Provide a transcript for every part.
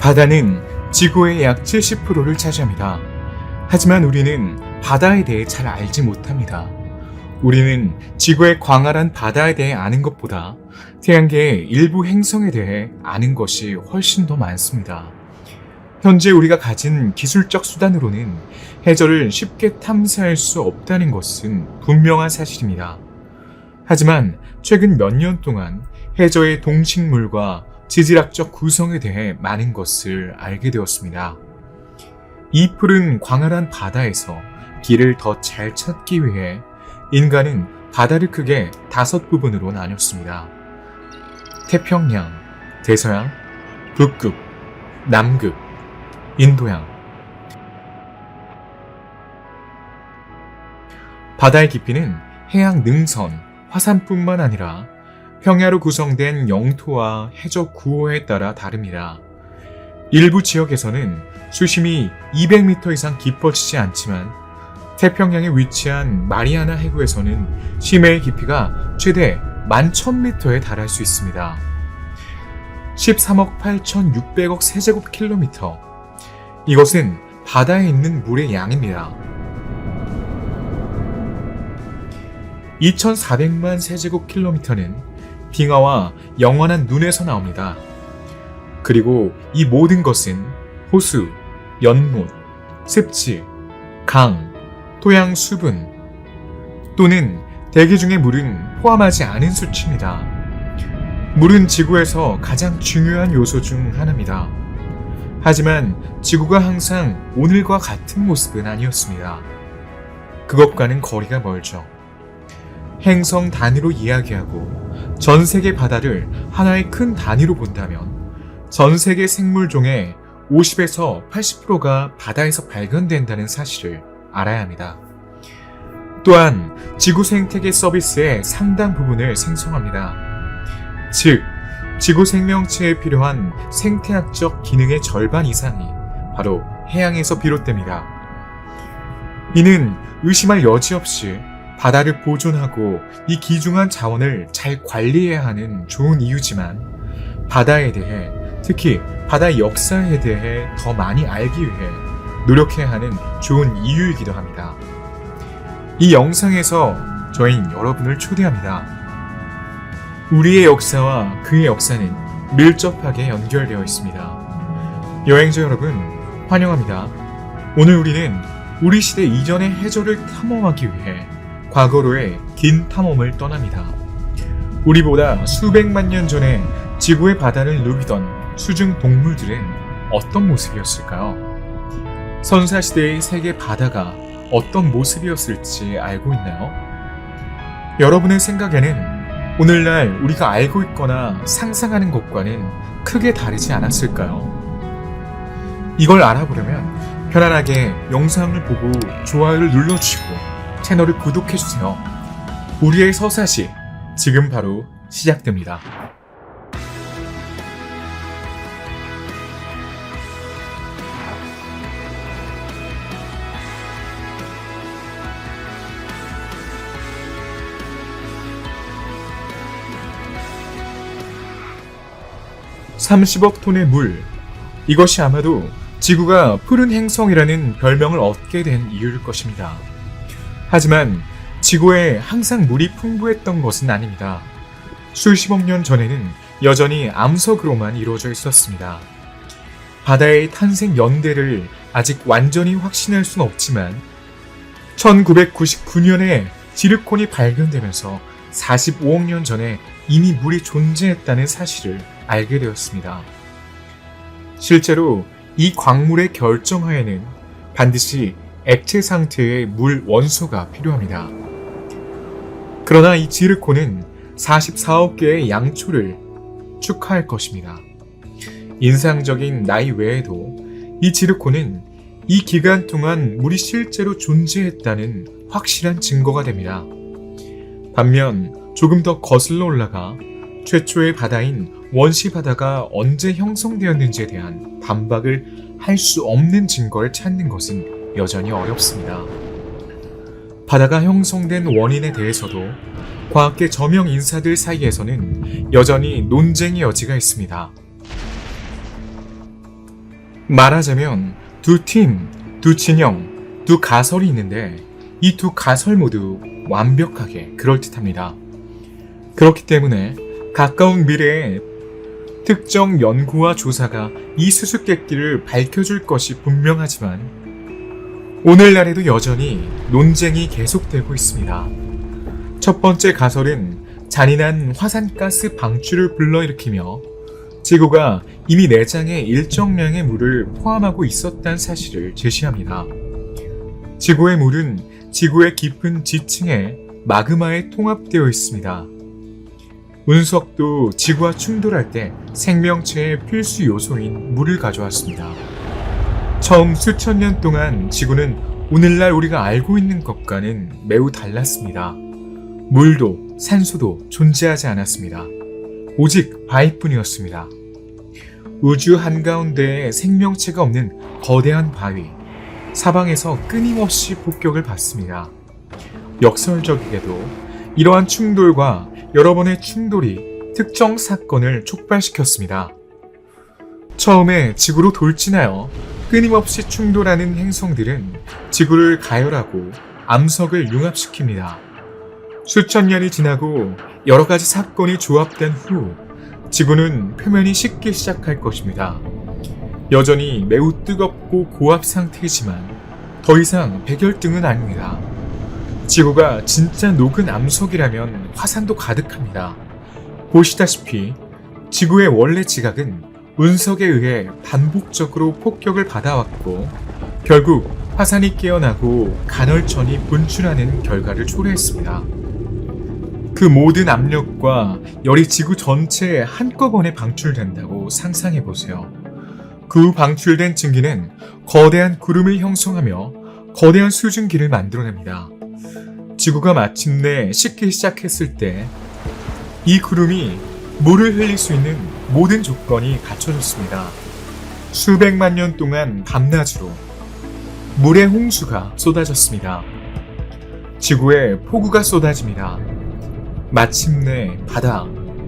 바다는 지구의 약 70%를 차지합니다. 하지만 우리는 바다에 대해 잘 알지 못합니다. 우리는 지구의 광활한 바다에 대해 아는 것보다 태양계의 일부 행성에 대해 아는 것이 훨씬 더 많습니다. 현재 우리가 가진 기술적 수단으로는 해저를 쉽게 탐사할 수 없다는 것은 분명한 사실입니다. 하지만 최근 몇 년 동안 해저의 동식물과 지질학적 구성에 대해 많은 것을 알게 되었습니다. 이 푸른 광활한 바다에서 길을 더 잘 찾기 위해 인간은 바다를 크게 5부분으로 나눴습니다. 태평양, 대서양, 북극, 남극, 인도양. 바다의 깊이는 해양 능선, 화산뿐만 아니라 평야로 구성된 영토와 해저 구호에 따라 다릅니다. 일부 지역에서는 수심이 200m 이상 깊어지지 않지만 태평양에 위치한 마리아나 해구에서는 심해의 깊이가 최대 11,000m에 달할 수 있습니다. 13억 8,600억 세제곱킬로미터. 이것은 바다에 있는 물의 양입니다. 2,400만 세제곱킬로미터는 빙하와 영원한 눈에서 나옵니다. 그리고 이 모든 것은 호수, 연못, 습지, 강, 토양 수분 또는 대기 중의 물은 포함하지 않은 수치입니다. 물은 지구에서 가장 중요한 요소 중 하나입니다. 하지만 지구가 항상 오늘과 같은 모습은 아니었습니다. 그것과는 거리가 멀죠. 행성 단위로 이야기하고 전 세계 바다를 하나의 큰 단위로 본다면 전 세계 생물종의 50에서 80%가 바다에서 발견된다는 사실을 알아야 합니다. 또한 지구 생태계 서비스의 상당 부분을 생성합니다. 즉, 지구 생명체에 필요한 생태학적 기능의 절반 이상이 바로 해양에서 비롯됩니다. 이는 의심할 여지 없이 바다를 보존하고 이 귀중한 자원을 잘 관리해야 하는 좋은 이유지만 바다에 대해, 특히 바다의 역사에 대해 더 많이 알기 위해 노력해야 하는 좋은 이유이기도 합니다. 이 영상에서 저희는 여러분을 초대합니다. 우리의 역사와 그의 역사는 밀접하게 연결되어 있습니다. 여행자 여러분, 환영합니다. 오늘 우리는 우리 시대 이전의 해저를 탐험하기 위해 과거로의 긴 탐험을 떠납니다. 우리보다 수백만 년 전에 지구의 바다를 누비던 수중 동물들은 어떤 모습이었을까요? 선사시대의 세계 바다가 어떤 모습이었을지 알고 있나요? 여러분의 생각에는 오늘날 우리가 알고 있거나 상상하는 것과는 크게 다르지 않았을까요? 이걸 알아보려면 편안하게 영상을 보고 좋아요를 눌러주시고 채널을 구독해주세요. 우리의 서사시 지금 바로 시작됩니다. (30억) 톤의 물. 이것이 아마도 지구가 푸른 행성이라는 별명을 얻게 된 이유일 것입니다. 하지만 지구에 항상 물이 풍부했던 것은 아닙니다. 수십억 년 전에는 여전히 암석으로만 이루어져 있었습니다. 바다의 탄생 연대를 아직 완전히 확신할 수는 없지만 1999년에 지르콘이 발견되면서 45억 년 전에 이미 물이 존재했다는 사실을 알게 되었습니다. 실제로 이 광물의 결정하에는 반드시 액체 상태의 물 원소가 필요합니다. 그러나 이 지르콘은 44억 개의 양초를 축하할 것입니다. 인상적인 나이 외에도 이 지르콘은 이 기간 동안 물이 실제로 존재했다는 확실한 증거가 됩니다. 반면 조금 더 거슬러 올라가 최초의 바다인 원시 바다가 언제 형성되었는지에 대한 반박을 할 수 없는 증거를 찾는 것은 여전히 어렵습니다. 바다가 형성된 원인에 대해서도 과학계 저명 인사들 사이에서는 여전히 논쟁의 여지가 있습니다. 말하자면 두 팀, 두 진영, 두 가설이 있는데 이 두 가설 모두 완벽하게 그럴듯합니다. 그렇기 때문에 가까운 미래에 특정 연구와 조사가 이 수수께끼를 밝혀줄 것이 분명하지만 오늘날에도 여전히 논쟁이 계속되고 있습니다. 첫 번째 가설은 잔인한 화산가스 방출을 불러일으키며 지구가 이미 내장에 일정량의 물을 포함하고 있었다는 사실을 제시합니다. 지구의 물은 지구의 깊은 지층에 마그마에 통합되어 있습니다. 운석도 지구와 충돌할 때 생명체의 필수 요소인 물을 가져왔습니다. 처음 수천 년 동안 지구는 오늘날 우리가 알고 있는 것과는 매우 달랐습니다. 물도 산소도 존재하지 않았습니다. 오직 바위뿐이었습니다. 우주 한가운데에 생명체가 없는 거대한 바위, 사방에서 끊임없이 폭격을 받습니다. 역설적이게도 이러한 충돌과 여러 번의 충돌이 특정 사건을 촉발시켰습니다. 처음에 지구로 돌진하여 끊임없이 충돌하는 행성들은 지구를 가열하고 암석을 융합시킵니다. 수천 년이 지나고 여러 가지 사건이 조합된 후 지구는 표면이 식기 시작할 것입니다. 여전히 매우 뜨겁고 고압 상태이지만 더 이상 백열등은 아닙니다. 지구가 진짜 녹은 암석이라면 화산도 가득합니다. 보시다시피 지구의 원래 지각은 운석에 의해 반복적으로 폭격을 받아왔고 결국 화산이 깨어나고 간헐천이 분출하는 결과를 초래했습니다. 그 모든 압력과 열이 지구 전체에 한꺼번에 방출된다고 상상해보세요. 그 방출된 증기는 거대한 구름을 형성하며 거대한 수증기를 만들어냅니다. 지구가 마침내 식기 시작했을 때 이 구름이 물을 흘릴 수 있는 모든 조건이 갖춰졌습니다. 수백만 년 동안 밤낮으로 물의 홍수가 쏟아졌습니다. 지구에 폭우가 쏟아집니다. 마침내 바다,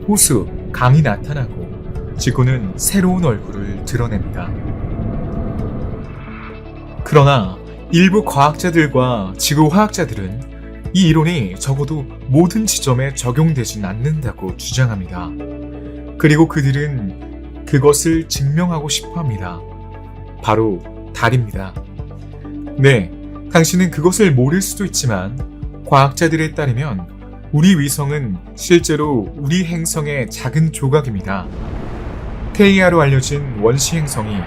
호수, 강이 나타나고 지구는 새로운 얼굴을 드러냅니다. 그러나 일부 과학자들과 지구화학자들은 이 이론이 적어도 모든 지점에 적용되진 않는다고 주장합니다. 그리고 그들은 그것을 증명하고 싶어 합니다. 바로 달입니다. 네, 당신은 그것을 모를 수도 있지만 과학자들에 따르면 우리 위성은 실제로 우리 행성의 작은 조각입니다. 테이아로 알려진 원시 행성이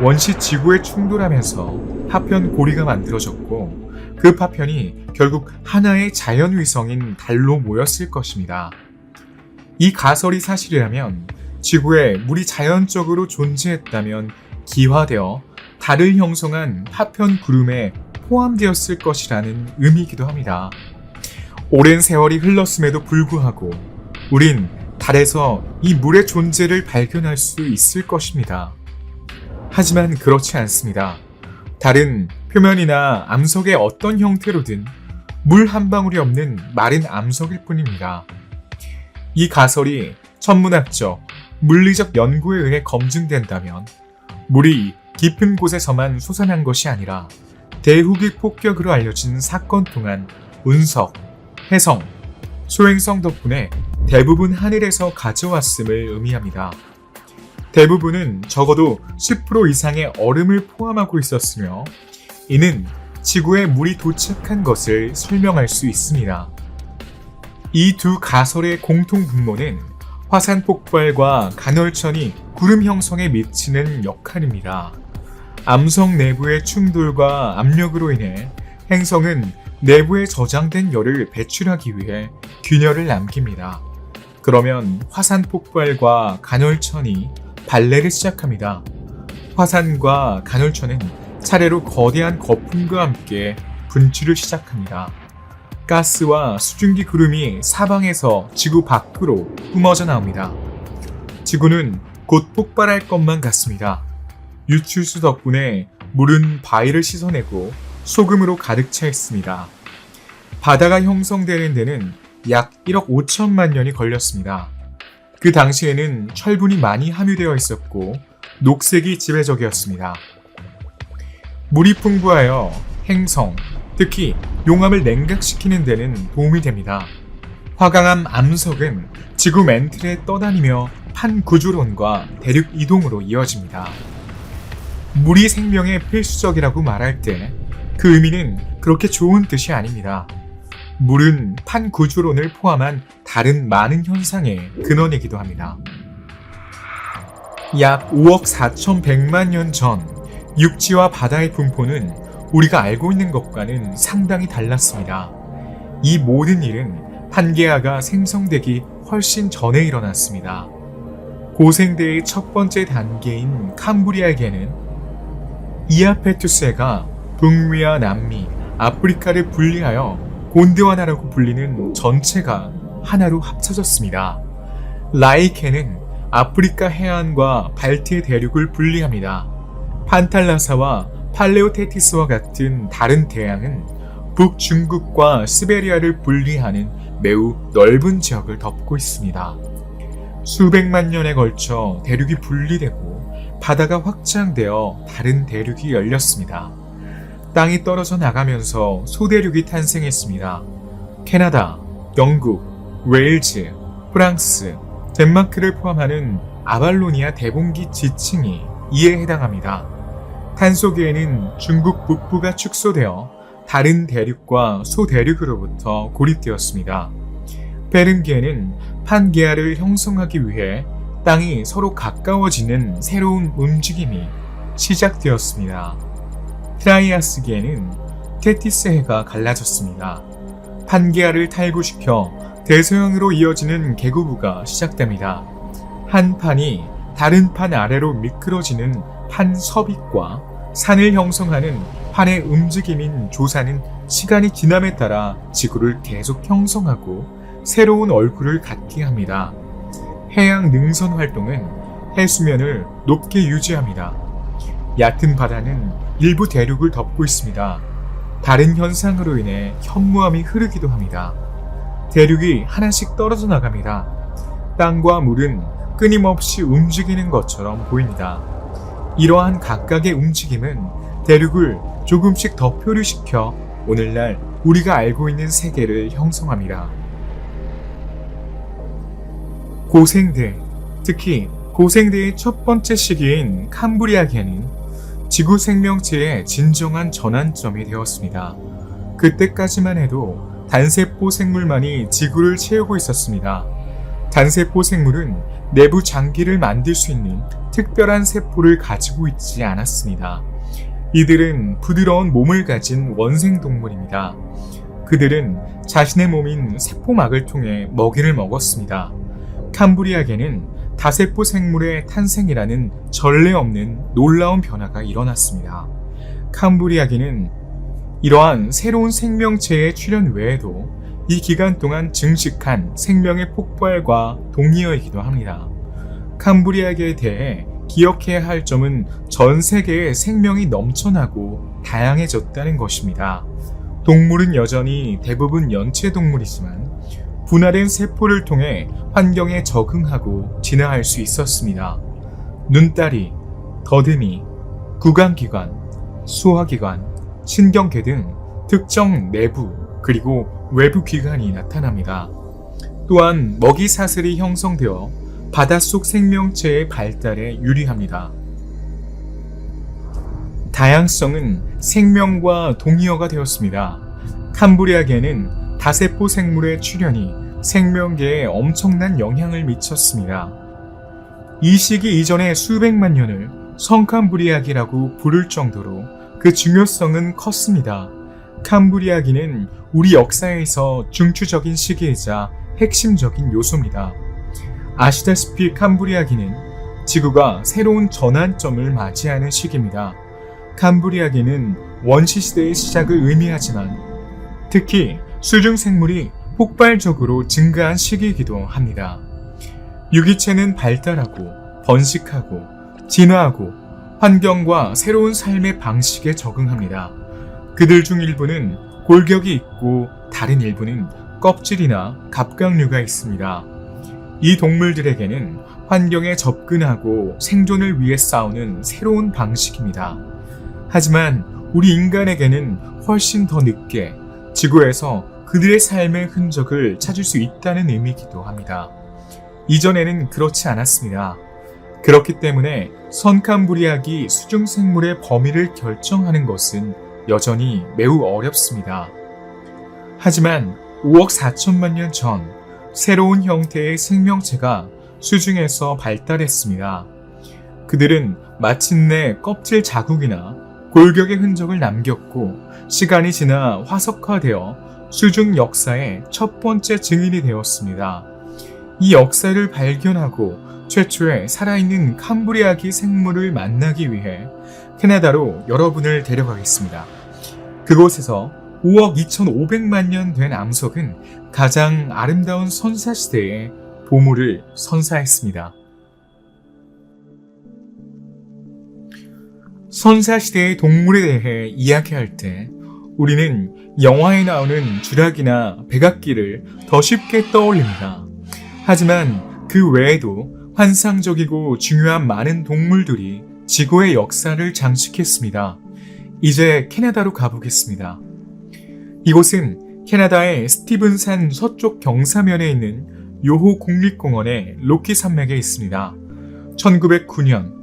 원시 지구에 충돌하면서 파편 고리가 만들어졌고 그 파편이 결국 하나의 자연위성인 달로 모였을 것입니다. 이 가설이 사실이라면 지구에 물이 자연적으로 존재했다면 기화되어 달을 형성한 파편 구름에 포함되었을 것이라는 의미이기도 합니다. 오랜 세월이 흘렀음에도 불구하고 우린 달에서 이 물의 존재를 발견할 수 있을 것입니다. 하지만 그렇지 않습니다. 달은 표면이나 암석의 어떤 형태로든 물 한 방울이 없는 마른 암석일 뿐입니다. 이 가설이 천문학적, 물리적 연구에 의해 검증된다면 물이 깊은 곳에서만 솟아난 것이 아니라 대후기 폭격으로 알려진 사건 동안 운석, 해성, 소행성 덕분에 대부분 하늘에서 가져왔음을 의미합니다. 대부분은 적어도 10% 이상의 얼음을 포함하고 있었으며 이는 지구에 물이 도착한 것을 설명할 수 있습니다. 이 두 가설의 공통 분모는 화산 폭발과 간헐천이 구름 형성에 미치는 역할입니다. 암석 내부의 충돌과 압력으로 인해 행성은 내부에 저장된 열을 배출하기 위해 균열을 남깁니다. 그러면 화산 폭발과 간헐천이 발레를 시작합니다. 화산과 간헐천은 차례로 거대한 거품과 함께 분출을 시작합니다. 가스와 수증기 구름이 사방에서 지구 밖으로 뿜어져 나옵니다. 지구는 곧 폭발할 것만 같습니다. 유출수 덕분에 물은 바위를 씻어내고 소금으로 가득 차 있습니다. 바다가 형성되는 데는 약 1억 5천만 년이 걸렸습니다. 그 당시에는 철분이 많이 함유되어 있었고 녹색이 지배적이었습니다. 물이 풍부하여 행성, 특히 용암을 냉각시키는 데는 도움이 됩니다. 화강암 암석은 지구 멘틀에 떠다니며 판구조론과 대륙 이동으로 이어집니다. 물이 생명의 필수적이라고 말할 때 그 의미는 그렇게 좋은 뜻이 아닙니다. 물은 판구조론을 포함한 다른 많은 현상의 근원이기도 합니다. 약 5억 4,100만 년 전 육지와 바다의 분포는 우리가 알고 있는 것과는 상당히 달랐습니다. 이 모든 일은 판게아가 생성되기 훨씬 전에 일어났습니다. 고생대의 첫 번째 단계인 캄브리아계는 이아페투스해가 북미와 남미, 아프리카를 분리하여 곤드와나라고 불리는 전체가 하나로 합쳐졌습니다. 라이케는 아프리카 해안과 발트 대륙을 분리합니다. 판탈라사와 팔레오테티스와 같은 다른 대양은 북중국과 시베리아를 분리하는 매우 넓은 지역을 덮고 있습니다. 수백만 년에 걸쳐 대륙이 분리되고 바다가 확장되어 다른 대륙이 열렸습니다. 땅이 떨어져 나가면서 소대륙이 탄생했습니다. 캐나다, 영국, 웨일즈, 프랑스, 덴마크를 포함하는 아발로니아 대봉기 지층이 이에 해당합니다. 탄소계에는 중국 북부가 축소되어 다른 대륙과 소대륙으로부터 고립되었습니다. 베른계에는 판게아를 형성하기 위해 땅이 서로 가까워지는 새로운 움직임이 시작되었습니다. 트라이아스계에는 테티스해가 갈라졌습니다. 판게아를 탈구시켜 대서양으로 이어지는 계구부가 시작됩니다. 한 판이 다른 판 아래로 미끄러지는 판서빅과 산을 형성하는 판의 움직임인 조사는 시간이 지남에 따라 지구를 계속 형성하고 새로운 얼굴을 갖게 합니다. 해양 능선 활동은 해수면을 높게 유지합니다. 얕은 바다는 일부 대륙을 덮고 있습니다. 다른 현상으로 인해 현무암이 흐르기도 합니다. 대륙이 하나씩 떨어져 나갑니다. 땅과 물은 끊임없이 움직이는 것처럼 보입니다. 이러한 각각의 움직임은 대륙을 조금씩 더 표류시켜 오늘날 우리가 알고 있는 세계를 형성합니다. 고생대, 특히 고생대의 첫 번째 시기인 캄브리아계는 지구 생명체의 진정한 전환점이 되었습니다. 그때까지만 해도 단세포 생물만이 지구를 채우고 있었습니다. 단세포 생물은 내부 장기를 만들 수 있는 특별한 세포를 가지고 있지 않았습니다. 이들은 부드러운 몸을 가진 원생동물입니다. 그들은 자신의 몸인 세포막을 통해 먹이를 먹었습니다. 캄브리아계는 다세포 생물의 탄생이라는 전례 없는 놀라운 변화가 일어났습니다. 캄브리아계는 이러한 새로운 생명체의 출현 외에도 이 기간 동안 증식한 생명의 폭발과 동의어이기도 합니다. 캄브리아계에 대해 기억해야 할 점은 전 세계에 생명이 넘쳐나고 다양해졌다는 것입니다. 동물은 여전히 대부분 연체동물이지만 분화된 세포를 통해 환경에 적응하고 진화할 수 있었습니다. 눈다리, 더듬이, 구강기관, 소화기관, 신경계 등 특정 내부 그리고 외부 기관이 나타납니다. 또한 먹이 사슬이 형성되어 바닷속 생명체의 발달에 유리합니다. 다양성은 생명과 동의어가 되었습니다. 캄브리아계는 다세포 생물의 출현이 생명계에 엄청난 영향을 미쳤습니다. 이 시기 이전의 수백만 년을 성캄브리아기라고 부를 정도로 그 중요성은 컸습니다. 캄브리아기는 우리 역사에서 중추적인 시기이자 핵심적인 요소입니다. 아시다시피 캄브리아기는 지구가 새로운 전환점을 맞이하는 시기입니다. 캄브리아기는 원시시대의 시작을 의미하지만 특히 수중생물이 폭발적으로 증가한 시기이기도 합니다. 유기체는 발달하고 번식하고 진화하고 환경과 새로운 삶의 방식에 적응합니다. 그들 중 일부는 골격이 있고 다른 일부는 껍질이나 갑각류가 있습니다. 이 동물들에게는 환경에 접근하고 생존을 위해 싸우는 새로운 방식입니다. 하지만 우리 인간에게는 훨씬 더 늦게 지구에서 그들의 삶의 흔적을 찾을 수 있다는 의미이기도 합니다. 이전에는 그렇지 않았습니다. 그렇기 때문에 선캄브리아기 수중생물의 범위를 결정하는 것은 여전히 매우 어렵습니다. 하지만 5억 4천만 년 전 새로운 형태의 생명체가 수중에서 발달했습니다. 그들은 마침내 껍질 자국이나 골격의 흔적을 남겼고 시간이 지나 화석화되어 수중 역사의 첫 번째 증인이 되었습니다. 이 역사를 발견하고 최초의 살아있는 캄브리아기 생물을 만나기 위해 캐나다로 여러분을 데려가겠습니다. 그곳에서 5억 2,500만 년 된 암석은 가장 아름다운 선사시대의 보물을 선사했습니다. 선사시대의 동물에 대해 이야기할 때 우리는 영화에 나오는 쥐라기나 백악기를 더 쉽게 떠올립니다. 하지만 그 외에도 환상적이고 중요한 많은 동물들이 지구의 역사를 장식했습니다. 이제 캐나다로 가보겠습니다. 이곳은 캐나다의 스티븐산 서쪽 경사면에 있는 요호 국립공원의 로키 산맥에 있습니다. 1909년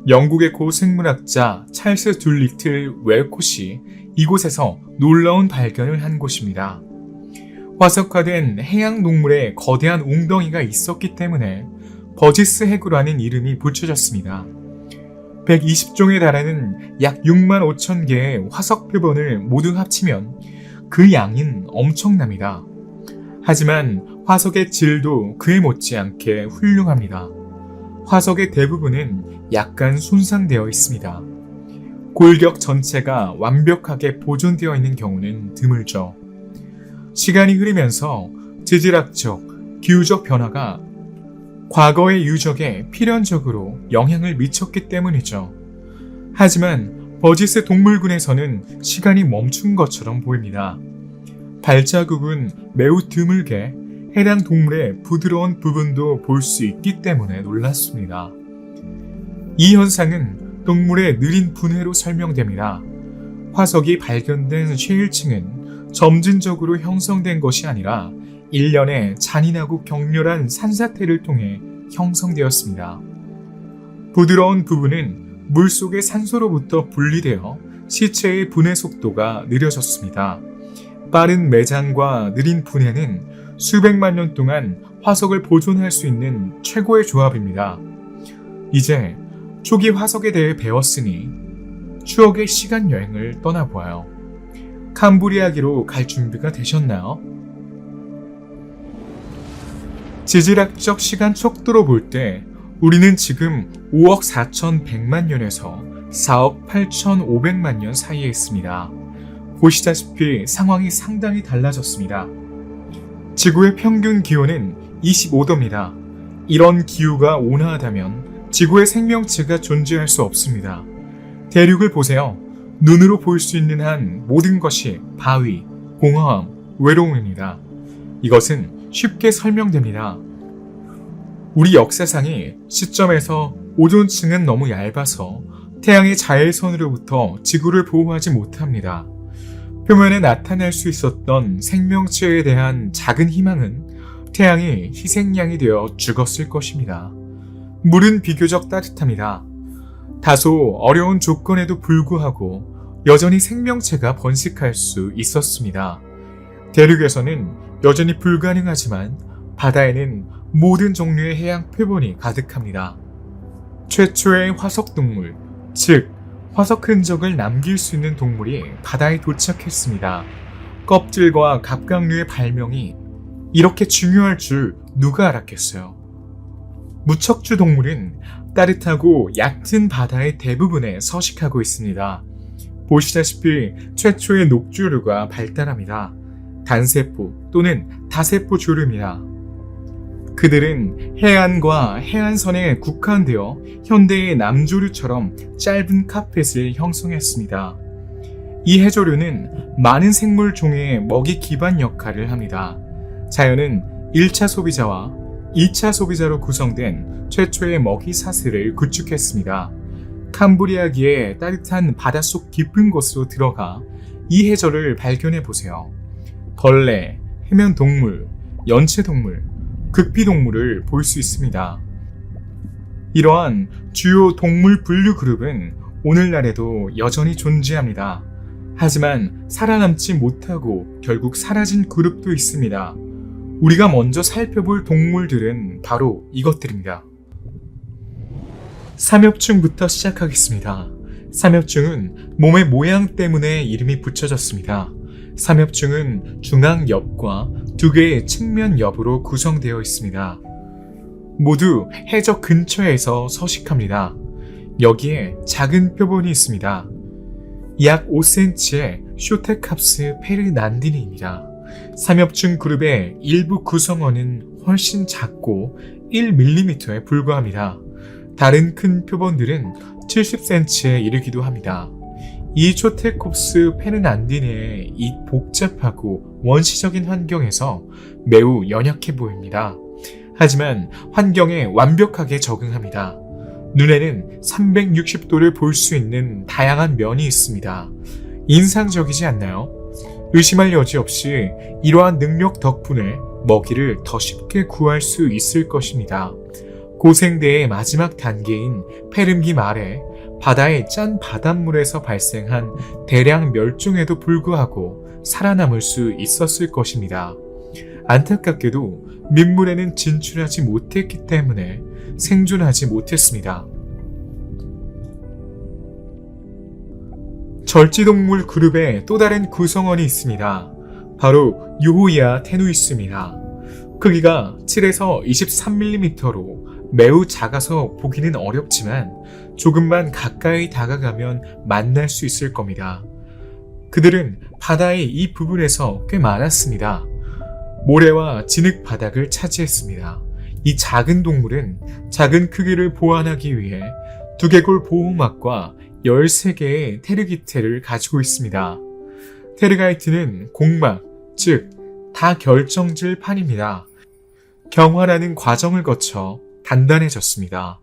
영국의 고 생물학자 찰스 둘리틀 웰콧이 이곳에서 놀라운 발견을 한 곳입니다. 화석화된 해양 동물의 거대한 웅덩이가 있었기 때문에 버지스 해구라는 이름이 붙여졌습니다. 120종에 달하는 약 6만 5천 개의 화석 표본을 모두 합치면 그 양은 엄청납니다. 하지만 화석의 질도 그에 못지않게 훌륭합니다. 화석의 대부분은 약간 손상되어 있습니다. 골격 전체가 완벽하게 보존되어 있는 경우는 드물죠. 시간이 흐르면서 지질학적, 기후적 변화가 과거의 유적에 필연적으로 영향을 미쳤기 때문이죠. 하지만 버지스 동물군에서는 시간이 멈춘 것처럼 보입니다. 발자국은 매우 드물게 해당 동물의 부드러운 부분도 볼 수 있기 때문에 놀랐습니다. 이 현상은 동물의 느린 분해로 설명됩니다. 화석이 발견된 쉐일층은 점진적으로 형성된 것이 아니라 일련의 잔인하고 격렬한 산사태를 통해 형성되었습니다. 부드러운 부분은 물속의 산소로부터 분리되어 시체의 분해 속도가 느려졌습니다. 빠른 매장과 느린 분해는 수백만 년 동안 화석을 보존할 수 있는 최고의 조합입니다. 이제 초기 화석에 대해 배웠으니 추억의 시간 여행을 떠나보아요. 캄브리아기로 갈 준비가 되셨나요? 지질학적 시간 척도로 볼 때 우리는 지금 5억 4,100만 년에서 4억 8,500만 년 사이에 있습니다. 보시다시피 상황이 상당히 달라졌습니다. 지구의 평균 기온은 25도입니다. 이런 기후가 온화하다면 지구의 생명체가 존재할 수 없습니다. 대륙을 보세요. 눈으로 볼 수 있는 한 모든 것이 바위, 공허함, 외로움입니다. 이것은 쉽게 설명됩니다. 우리 역사상의 시점에서 오존층은 너무 얇아서 태양의 자외선으로부터 지구를 보호하지 못합니다. 표면에 나타날 수 있었던 생명체에 대한 작은 희망은 태양이 희생양이 되어 죽었을 것입니다. 물은 비교적 따뜻합니다. 다소 어려운 조건에도 불구하고 여전히 생명체가 번식할 수 있었습니다. 대륙에서는 여전히 불가능하지만 바다에는 모든 종류의 해양 표본이 가득합니다. 최초의 화석동물, 즉 화석 흔적을 남길 수 있는 동물이 바다에 도착했습니다. 껍질과 갑각류의 발명이 이렇게 중요할 줄 누가 알았겠어요. 무척주 동물은 따뜻하고 얕은 바다의 대부분에 서식하고 있습니다. 보시다시피 최초의 녹조류가 발달합니다. 단세포 또는 다세포 조류입니다. 그들은 해안과 해안선에 국한되어 현대의 남조류처럼 짧은 카펫을 형성했습니다. 이 해조류는 많은 생물 종의 먹이 기반 역할을 합니다. 자연은 1차 소비자와 2차 소비자로 구성된 최초의 먹이 사슬을 구축했습니다. 캄브리아기의 따뜻한 바닷속 깊은 곳으로 들어가 이 해저를 발견해 보세요. 벌레, 해면 동물, 연체 동물, 극비 동물을 볼 수 있습니다. 이러한 주요 동물 분류 그룹은 오늘날에도 여전히 존재합니다. 하지만 살아남지 못하고 결국 사라진 그룹도 있습니다. 우리가 먼저 살펴볼 동물들은 바로 이것들입니다. 삼엽충부터 시작하겠습니다. 삼엽충은 몸의 모양 때문에 이름이 붙여졌습니다. 삼엽충은 중앙 옆과 두 개의 측면 옆으로 구성되어 있습니다. 모두 해적 근처에서 서식합니다. 여기에 작은 표본이 있습니다. 약 5cm의 쇼테캅스 페르난디니입니다. 삼엽충 그룹의 일부 구성원은 훨씬 작고 1mm에 불과합니다. 다른 큰 표본들은 70cm에 이르기도 합니다. 이 쇼테캅스 페르난디니의 이 복잡하고 원시적인 환경에서 매우 연약해 보입니다. 하지만 환경에 완벽하게 적응합니다. 눈에는 360도를 볼 수 있는 다양한 면이 있습니다. 인상적이지 않나요? 의심할 여지 없이 이러한 능력 덕분에 먹이를 더 쉽게 구할 수 있을 것입니다. 고생대의 마지막 단계인 페름기 말에 바다의 짠 바닷물에서 발생한 대량 멸종에도 불구하고 살아남을 수 있었을 것입니다. 안타깝게도 민물에는 진출하지 못했기 때문에 생존하지 못했습니다. 절지동물 그룹의 또 다른 구성원이 있습니다. 바로 유호이아 테누이스입니다. 크기가 7에서 23mm로 매우 작아서 보기는 어렵지만 조금만 가까이 다가가면 만날 수 있을 겁니다. 그들은 바다의 이 부분에서 꽤 많았습니다. 모래와 진흙 바닥을 차지했습니다. 이 작은 동물은 작은 크기를 보완하기 위해 두개골 보호막과 13개의 테르기테를 가지고 있습니다. 테르가이트는 공막, 즉 다결정질 판입니다. 경화라는 과정을 거쳐 단단해졌습니다.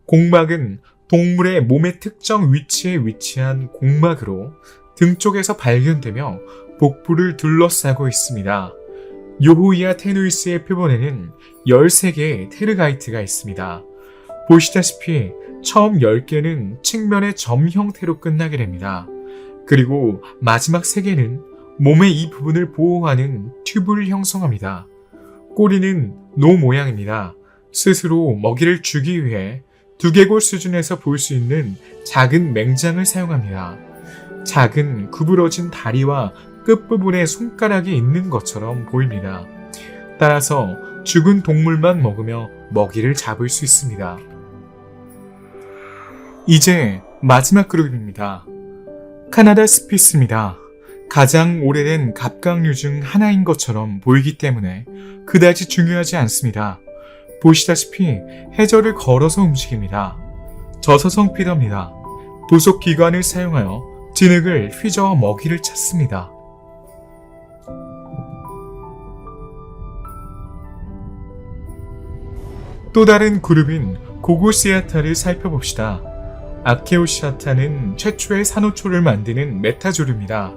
공막은 동물의 몸의 특정 위치에 위치한 공막으로 등 쪽에서 발견되며 복부를 둘러싸고 있습니다. 유호이아 테누이스의 표본에는 13개의 테르가이트가 있습니다. 보시다시피 처음 10개는 측면의 점 형태로 끝나게 됩니다. 그리고 마지막 3개는 몸의 이 부분을 보호하는 튜브를 형성합니다. 꼬리는 노 모양입니다. 스스로 먹이를 주기 위해 두개골 수준에서 볼 수 있는 작은 맹장을 사용합니다. 작은 구부러진 다리와 끝부분에 손가락이 있는 것처럼 보입니다. 따라서 죽은 동물만 먹으며 먹이를 잡을 수 있습니다. 이제 마지막 그룹입니다. 카나다 스피스입니다. 가장 오래된 갑각류 중 하나인 것처럼 보이기 때문에 그다지 중요하지 않습니다. 보시다시피 해저를 걸어서 움직입니다. 저서성 피더입니다. 부속 기관을 사용하여 진흙을 휘저어 먹이를 찾습니다. 또 다른 그룹인 고고시아타를 살펴봅시다. 아케오시아타는 최초의 산호초를 만드는 메타조류입니다.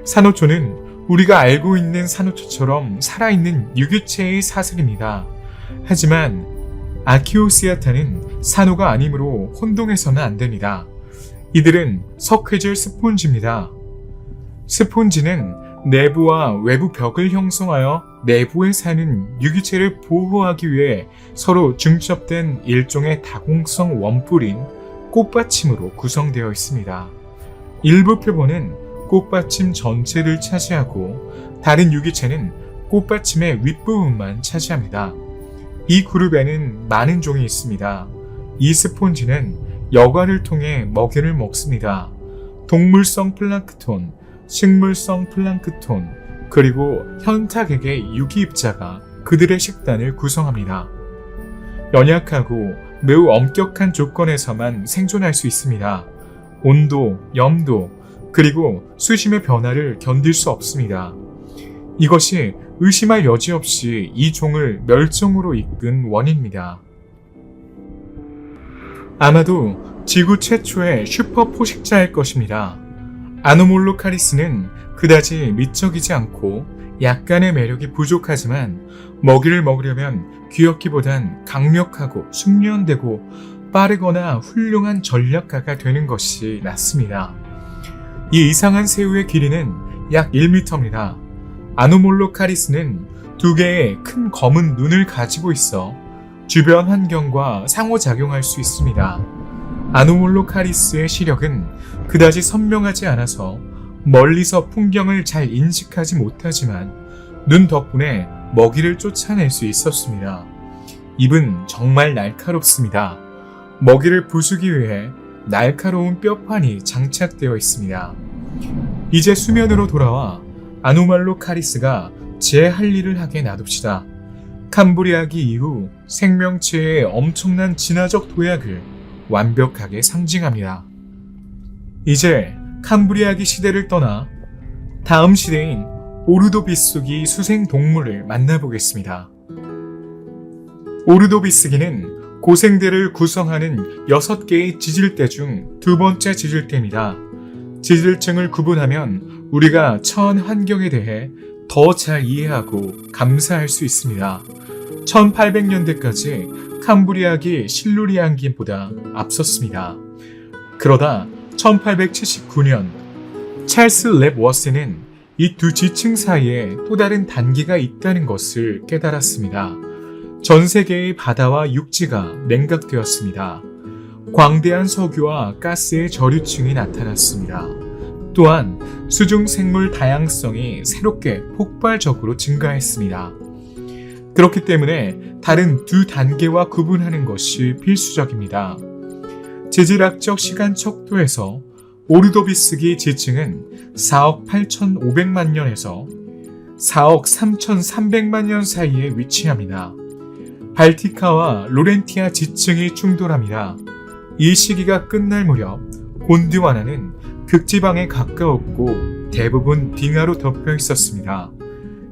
산호초는 우리가 알고 있는 산호초처럼 살아있는 유기체의 사슬입니다. 하지만 아키오시아타는 산호가 아니므로 혼동해서는 안 됩니다. 이들은 석회질 스폰지입니다. 스폰지는 내부와 외부 벽을 형성하여 내부에 사는 유기체를 보호하기 위해 서로 중첩된 일종의 다공성 원뿔인 꽃받침으로 구성되어 있습니다. 일부 표본은 꽃받침 전체를 차지하고 다른 유기체는 꽃받침의 윗부분만 차지합니다. 이 그룹에는 많은 종이 있습니다. 이 스폰지는 여과를 통해 먹이를 먹습니다. 동물성 플랑크톤, 식물성 플랑크톤, 그리고 현탁에게 유기입자가 그들의 식단을 구성합니다. 연약하고 매우 엄격한 조건에서만 생존할 수 있습니다. 온도, 염도, 그리고 수심의 변화를 견딜 수 없습니다. 이것이 의심할 여지 없이 이 종을 멸종으로 이끈 원인입니다. 아마도 지구 최초의 슈퍼 포식자일 것입니다. 아노몰로카리스는 그다지 미적이지 않고 약간의 매력이 부족하지만 먹이를 먹으려면 귀엽기보단 강력하고 숙련되고 빠르거나 훌륭한 전략가가 되는 것이 낫습니다. 이 이상한 새우의 길이는 약 1m입니다. 아노몰로카리스는 2개의 큰 검은 눈을 가지고 있어 주변 환경과 상호작용할 수 있습니다. 아노몰로카리스의 시력은 그다지 선명하지 않아서 멀리서 풍경을 잘 인식하지 못하지만 눈 덕분에 먹이를 쫓아낼 수 있었습니다. 입은 정말 날카롭습니다. 먹이를 부수기 위해 날카로운 뼈판이 장착되어 있습니다. 이제 수면으로 돌아와 아노몰로카리스가 제 할 일을 하게 놔둡시다. 캄브리아기 이후 생명체의 엄청난 진화적 도약을 완벽하게 상징합니다. 이제 캄브리아기 시대를 떠나 다음 시대인 오르도비스기 수생 동물을 만나보겠습니다. 오르도비스기는 고생대를 구성하는 6개의 지질대 중 2번째 지질대입니다. 지질층을 구분하면 우리가 처한 환경에 대해 더 잘 이해하고 감사할 수 있습니다. 1800년대까지 캄브리아기 실루리안기보다 앞섰습니다. 그러다 1879년 찰스 랩워스는 이 2 지층 사이에 또 다른 단계가 있다는 것을 깨달았습니다. 전 세계의 바다와 육지가 냉각되었습니다. 광대한 석유와 가스의 저류층이 나타났습니다. 또한 수중 생물 다양성이 새롭게 폭발적으로 증가했습니다. 그렇기 때문에 다른 2 단계와 구분하는 것이 필수적입니다. 지질학적 시간 척도에서 오르도비스기 지층은 4억 8,500만 년에서 4억 3,300만 년 사이에 위치합니다. 발티카와 로렌티아 지층이 충돌합니다. 이 시기가 끝날 무렵 곤드와나는 극지방에 가까웠고 대부분 빙하로 덮여 있었습니다.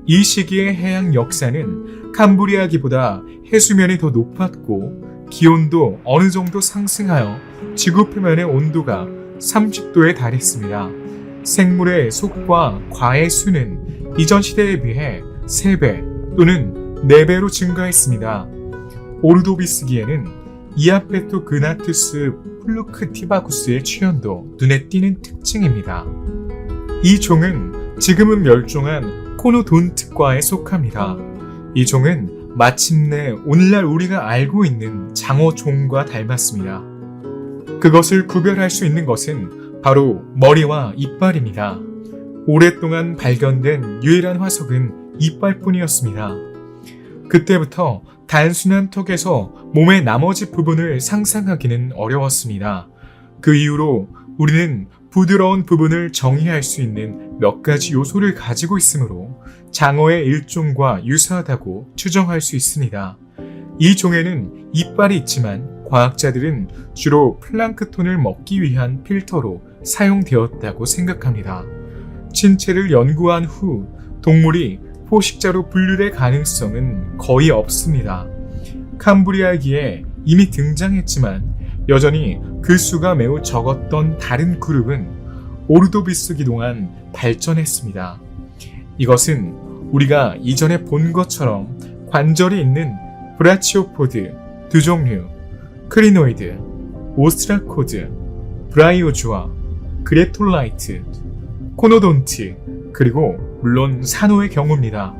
이 시기의 해양 역사는 캄브리아기보다 해수면이 더 높았고 기온도 어느 정도 상승하여 지구 표면의 온도가 30도에 달했습니다. 생물의 속과 과의 수는 이전 시대에 비해 3배 또는 4배로 증가했습니다. 오르도비스기에는 이아페토 그나투스 플루크티바쿠스의 출현도 눈에 띄는 특징입니다. 이 종은 지금은 멸종한 코노돈트과에 속합니다. 이 종은 마침내 오늘날 우리가 알고 있는 장어종과 닮았습니다. 그것을 구별할 수 있는 것은 바로 머리와 이빨입니다. 오랫동안 발견된 유일한 화석은 이빨뿐이었습니다. 그때부터 단순한 턱에서 몸의 나머지 부분을 상상하기는 어려웠습니다. 그 이후로 우리는 부드러운 부분을 정의할 수 있는 몇 가지 요소를 가지고 있으므로 장어의 일종과 유사하다고 추정할 수 있습니다. 이 종에는 이빨이 있지만 과학자들은 주로 플랑크톤을 먹기 위한 필터로 사용되었다고 생각합니다. 신체를 연구한 후 동물이 포식자로 분류될 가능성은 거의 없습니다. 캄브리아기에 이미 등장했지만 여전히 그 수가 매우 적었던 다른 그룹은 오르도비스기 동안 발전했습니다. 이것은 우리가 이전에 본 것처럼 관절이 있는 브라치오포드 2종류, 크리노이드, 오스트라코드, 브라이오주아, 그레톨라이트, 코노돈트, 그리고 물론 산호의 경우입니다.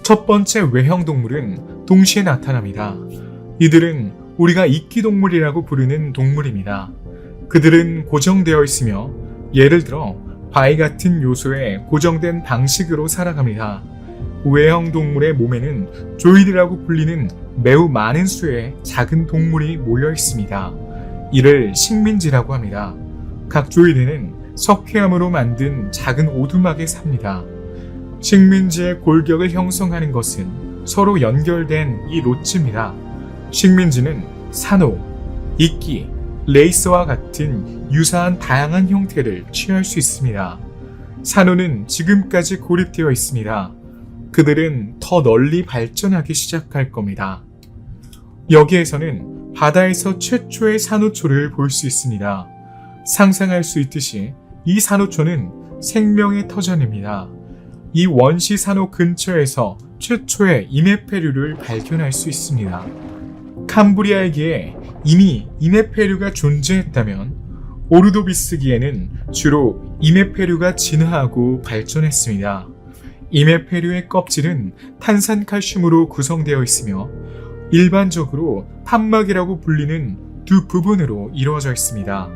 첫 번째 외형 동물은 동시에 나타납니다. 이들은 우리가 이끼동물이라고 부르는 동물입니다. 그들은 고정되어 있으며 예를 들어 바위 같은 요소에 고정된 방식으로 살아갑니다. 외형 동물의 몸에는 조이드라고 불리는 매우 많은 수의 작은 동물이 모여 있습니다. 이를 식민지라고 합니다. 각 조이드는 석회암으로 만든 작은 오두막에 삽니다. 식민지의 골격을 형성하는 것은 서로 연결된 이 로츠입니다. 식민지는 산호, 이끼, 레이서와 같은 유사한 다양한 형태를 취할 수 있습니다. 산호는 지금까지 고립되어 있습니다. 그들은 더 널리 발전하기 시작할 겁니다. 여기에서는 바다에서 최초의 산호초를 볼 수 있습니다. 상상할 수 있듯이 이 산호초는 생명의 터전입니다. 이 원시 산호 근처에서 최초의 이메페류를 발견할 수 있습니다. 캄브리아이기에 이미 이메페류가 존재했다면 오르도비스기에는 주로 이메페류가 진화하고 발전했습니다. 이메페류의 껍질은 탄산칼슘으로 구성되어 있으며 일반적으로 판막이라고 불리는 두 부분으로 이루어져 있습니다.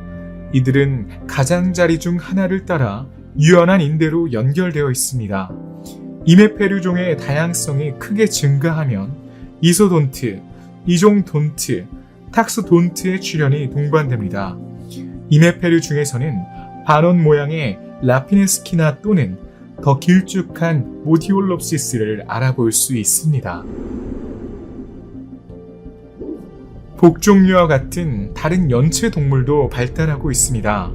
이들은 가장자리 중 하나를 따라 유연한 인대로 연결되어 있습니다. 이메페류종의 다양성이 크게 증가하면 이소돈트, 이종돈트, 탁스돈트의 출현이 동반됩니다. 이메페류 중에서는 반원 모양의 라피네스키나 또는 더 길쭉한 모디올롭시스를 알아볼 수 있습니다. 복종류와 같은 다른 연체 동물도 발달하고 있습니다.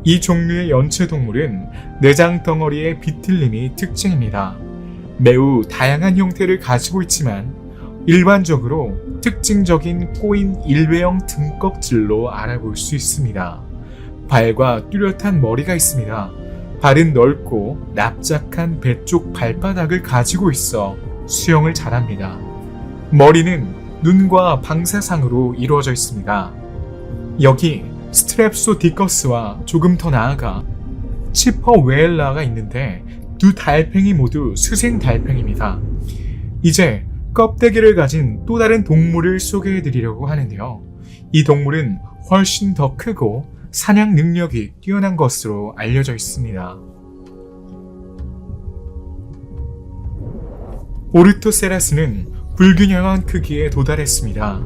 이 종류의 연체 동물은 내장 덩어리의 비틀림이 특징입니다. 매우 다양한 형태를 가지고 있지만 일반적으로 특징적인 꼬인 일회용 등껍질로 알아볼 수 있습니다. 발과 뚜렷한 머리가 있습니다. 발은 넓고 납작한 배 쪽 발바닥을 가지고 있어 수영을 잘합니다. 머리는 눈과 방사상으로 이루어져 있습니다. 여기 스트랩소디커스와 조금 더 나아가 치퍼웨엘라가 있는데 두 달팽이 모두 수생 달팽이입니다. 이제 껍데기를 가진 또 다른 동물을 소개해 드리려고 하는데요. 이 동물은 훨씬 더 크고 사냥 능력이 뛰어난 것으로 알려져 있습니다. 오르토세라스는 불균형한 크기에 도달했습니다.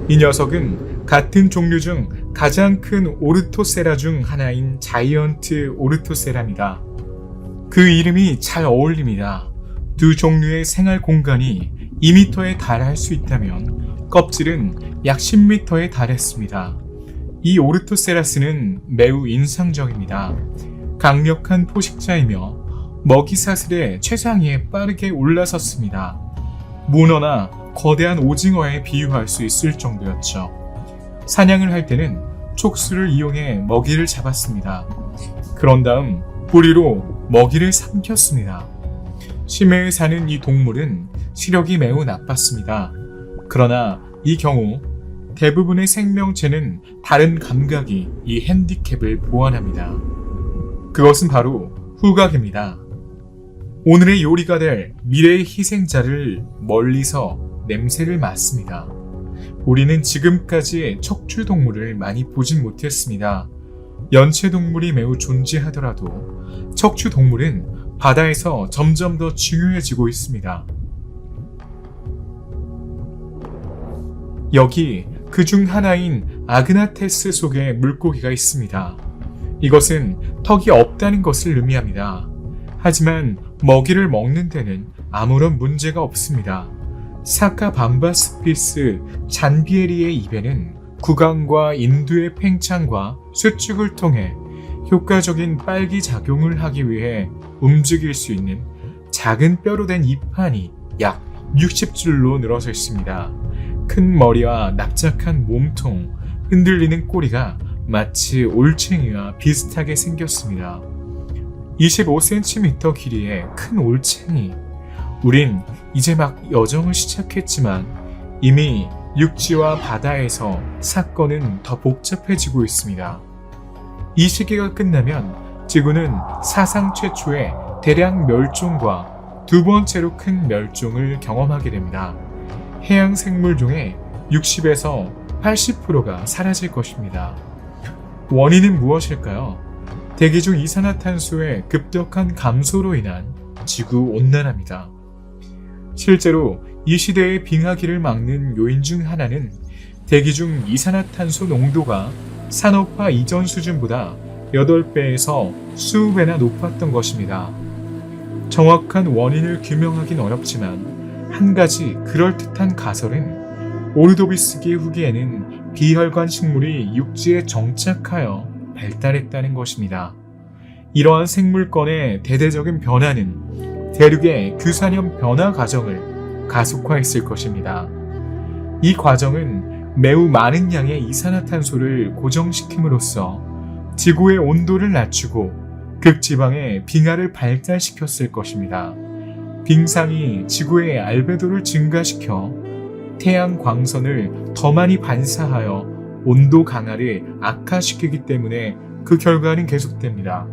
이 녀석은 같은 종류 중 가장 큰 오르토세라 중 하나인 자이언트 오르토세라입니다. 그 이름이 잘 어울립니다. 두 종류의 생활 공간이 2m에 달할 수 있다면 껍질은 약 10m에 달했습니다. 이 오르토세라스는 매우 인상적입니다. 강력한 포식자이며 먹이 사슬의 최상위에 빠르게 올라섰습니다. 문어나 거대한 오징어에 비유할 수 있을 정도였죠. 사냥을 할 때는 촉수를 이용해 먹이를 잡았습니다. 그런 다음 뿌리로 먹이를 삼켰습니다. 심해에 사는 이 동물은 시력이 매우 나빴습니다. 그러나 이 경우 대부분의 생명체는 다른 감각이 이 핸디캡을 보완합니다. 그것은 바로 후각입니다. 오늘의 요리가 될 미래의 희생자를 멀리서 냄새를 맡습니다. 우리는 지금까지 척추동물을 많이 보진 못했습니다. 연체동물이 매우 존재하더라도 척추동물은 바다에서 점점 더 중요해지고 있습니다. 여기 그중 하나인 아그나테스 속에 물고기가 있습니다. 이것은 턱이 없다는 것을 의미합니다. 하지만 먹이를 먹는 데는 아무런 문제가 없습니다. 사카밤바스피스 잔비에리의 입에는 구강과 인두의 팽창과 수축을 통해 효과적인 빨기 작용을 하기 위해 움직일 수 있는 작은 뼈로 된 입판이 약 60줄로 늘어서 있습니다. 큰 머리와 납작한 몸통, 흔들리는 꼬리가 마치 올챙이와 비슷하게 생겼습니다. 25cm 길이의 큰 올챙이. 우린 이제 막 여정을 시작했지만 이미 육지와 바다에서 사건은 더 복잡해지고 있습니다. 이 시기가 끝나면 지구는 사상 최초의 대량 멸종과 두 번째로 큰 멸종을 경험하게 됩니다. 해양 생물 중에 60에서 80%가 사라질 것입니다. 원인은 무엇일까요? 대기 중 이산화탄소의 급격한 감소로 인한 지구 온난화입니다. 실제로 이 시대의 빙하기를 막는 요인 중 하나는 대기 중 이산화탄소 농도가 산업화 이전 수준보다 8배에서 20배나 높았던 것입니다. 정확한 원인을 규명하긴 어렵지만 한 가지 그럴듯한 가설은 오르도비스기 후기에는 비혈관 식물이 육지에 정착하여 발달했다는 것입니다. 이러한 생물권의 대대적인 변화는 대륙의 규산염 변화 과정을 가속화했을 것입니다. 이 과정은 매우 많은 양의 이산화탄소를 고정시킴으로써 지구의 온도를 낮추고 극지방의 빙하를 발달시켰을 것입니다. 빙상이 지구의 알베도를 증가시켜 태양 광선을 더 많이 반사하여 온도 강화를 악화시키기 때문에 그 결과는 계속됩니다.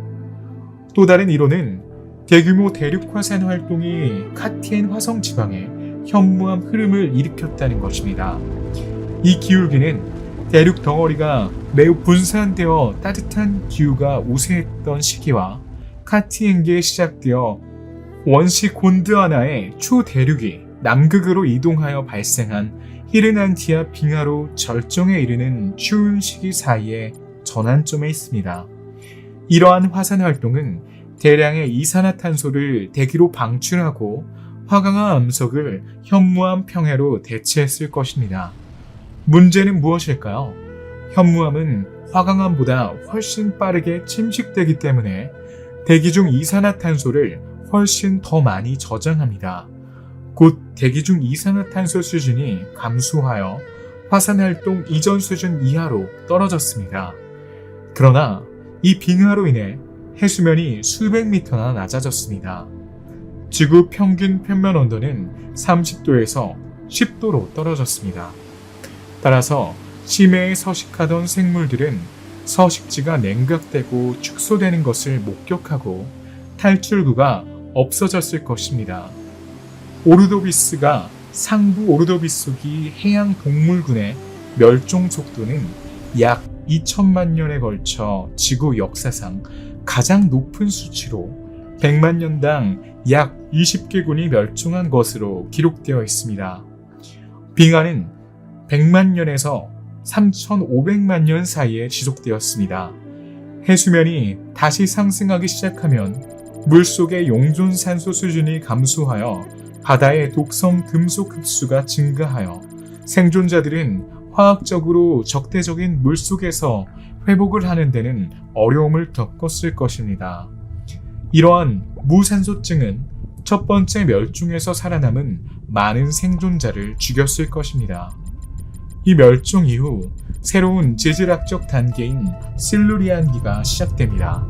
또 다른 이론은 대규모 대륙 화산 활동이 카티엔 화성 지방에 현무암 흐름을 일으켰다는 것입니다. 이 기울기는 대륙 덩어리가 매우 분산되어 따뜻한 기후가 우세했던 시기와 카티엔계에 시작되어 원시 곤드와나의 초대륙이 남극으로 이동하여 발생한 히르난티아 빙하로 절정에 이르는 추운 시기 사이에 전환점에 있습니다. 이러한 화산 활동은 대량의 이산화탄소를 대기로 방출하고 화강암 암석을 현무암 평해로 대체했을 것입니다. 문제는 무엇일까요? 현무암은 화강암보다 훨씬 빠르게 침식되기 때문에 대기 중 이산화탄소를 훨씬 더 많이 저장합니다. 곧 대기 중 이산화탄소 수준이 감소하여 화산활동 이전 수준 이하로 떨어졌습니다. 그러나 이 빙하로 인해 해수면이 수백 미터나 낮아졌습니다. 지구 평균 표면 온도는 30도에서 10도로 떨어졌습니다. 따라서 심해에 서식하던 생물들은 서식지가 냉각되고 축소되는 것을 목격하고 탈출구가 없어졌을 것입니다. 오르도비스가 상부 오르도비스기 해양동물군의 멸종 속도는 약 2천만 년에 걸쳐 지구 역사상 가장 높은 수치로 100만 년당 약 20개군이 멸종한 것으로 기록되어 있습니다. 빙하는 100만 년에서 3,500만 년 사이에 지속되었습니다. 해수면이 다시 상승하기 시작하면 물속의 용존산소 수준이 감소하여 바다의 독성 금속 흡수가 증가하여 생존자들은 화학적으로 적대적인 물속에서 회복을 하는 데는 어려움을 겪었을 것입니다. 이러한 무산소증은 첫 번째 멸종에서 살아남은 많은 생존자를 죽였을 것입니다. 이 멸종 이후 새로운 지질학적 단계인 실루리안기가 시작됩니다.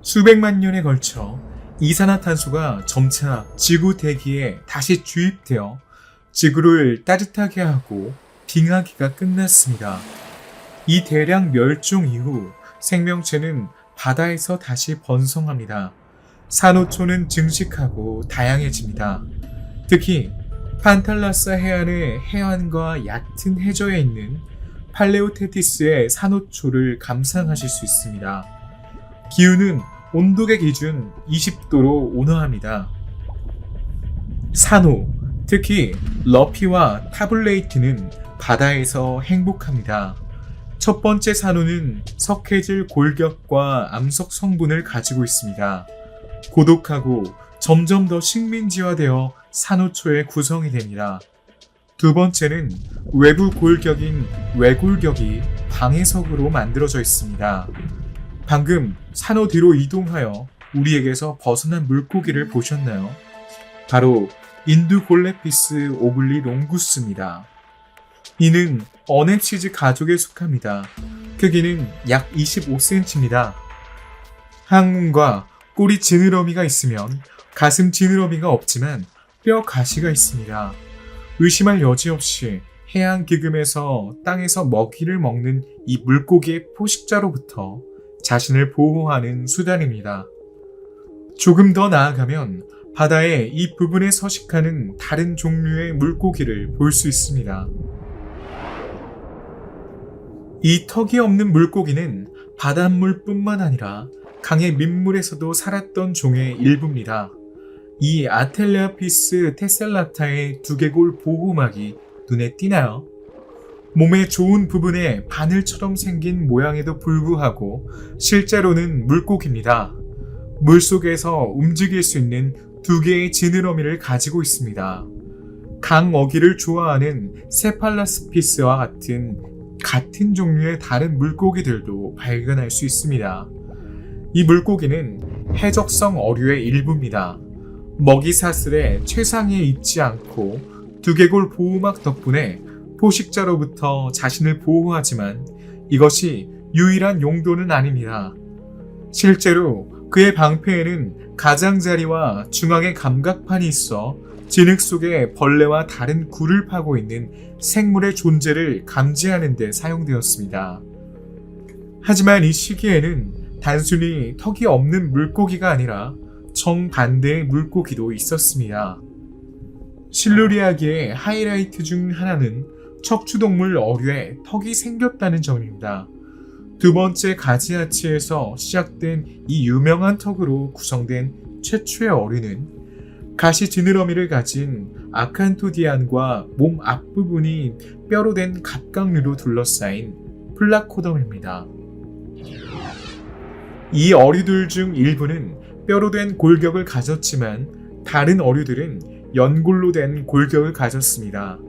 수백만 년에 걸쳐 이산화탄소가 점차 지구 대기에 다시 주입되어 지구를 따뜻하게 하고 빙하기가 끝났습니다. 이 대량 멸종 이후 생명체는 바다에서 다시 번성합니다. 산호초는 증식하고 다양해집니다. 특히 판탈라사 해안의 해안과 얕은 해저에 있는 팔레오테티스의 산호초를 감상하실 수 있습니다. 기후는 온도계 기준 20도로 온화합니다. 산호, 특히 러피와 타블레이트는 바다에서 행복합니다. 첫 번째 산호는 석회질 골격과 암석 성분을 가지고 있습니다. 고독하고 점점 더 식민지화되어 산호초의 구성이 됩니다. 두 번째는 외부 골격인 외골격이 방해석으로 만들어져 있습니다. 방금 산호 뒤로 이동하여 우리에게서 벗어난 물고기를 보셨나요? 바로 인두골레피스 오블리 롱구스입니다. 이는 어넵시즈 가족에 속합니다. 크기는 약 25cm입니다. 항문과 꼬리 지느러미가 있으면 가슴 지느러미가 없지만 뼈 가시가 있습니다. 의심할 여지 없이 해양 기금에서 땅에서 먹이를 먹는 이 물고기의 포식자로부터 자신을 보호하는 수단입니다. 조금 더 나아가면 바다의 이 부분에 서식하는 다른 종류의 물고기를 볼 수 있습니다. 이 턱이 없는 물고기는 바닷물뿐만 아니라 강의 민물에서도 살았던 종의 일부입니다. 이 아텔레아피스 테셀라타의 두개골 보호막이 눈에 띄나요? 몸의 좋은 부분에 바늘처럼 생긴 모양에도 불구하고 실제로는 물고기입니다. 물속에서 움직일 수 있는 두 개의 지느러미를 가지고 있습니다. 강어기를 좋아하는 세팔라스피스와 같은 종류의 다른 물고기들도 발견할 수 있습니다. 이 물고기는 해적성 어류의 일부입니다. 먹이 사슬에 최상위에 있지 않고 두개골 보호막 덕분에 포식자로부터 자신을 보호하지만 이것이 유일한 용도는 아닙니다. 실제로 그의 방패에는 가장자리와 중앙에 감각판이 있어 진흙 속에 벌레와 다른 굴을 파고 있는 생물의 존재를 감지하는 데 사용되었습니다. 하지만 이 시기에는 단순히 턱이 없는 물고기가 아니라 정반대의 물고기도 있었습니다. 실루리아기의 하이라이트 중 하나는 척추동물 어류에 턱이 생겼다는 점입니다. 두 번째 가지아치에서 시작된 이 유명한 턱으로 구성된 최초의 어류는 가시 지느러미를 가진 아칸토디안과 몸 앞부분이 뼈로 된 갑각류로 둘러싸인 플라코덤입니다. 이 어류들 중 일부는 뼈로 된 골격을 가졌지만 다른 어류들은 연골로 된 골격을 가졌습니다.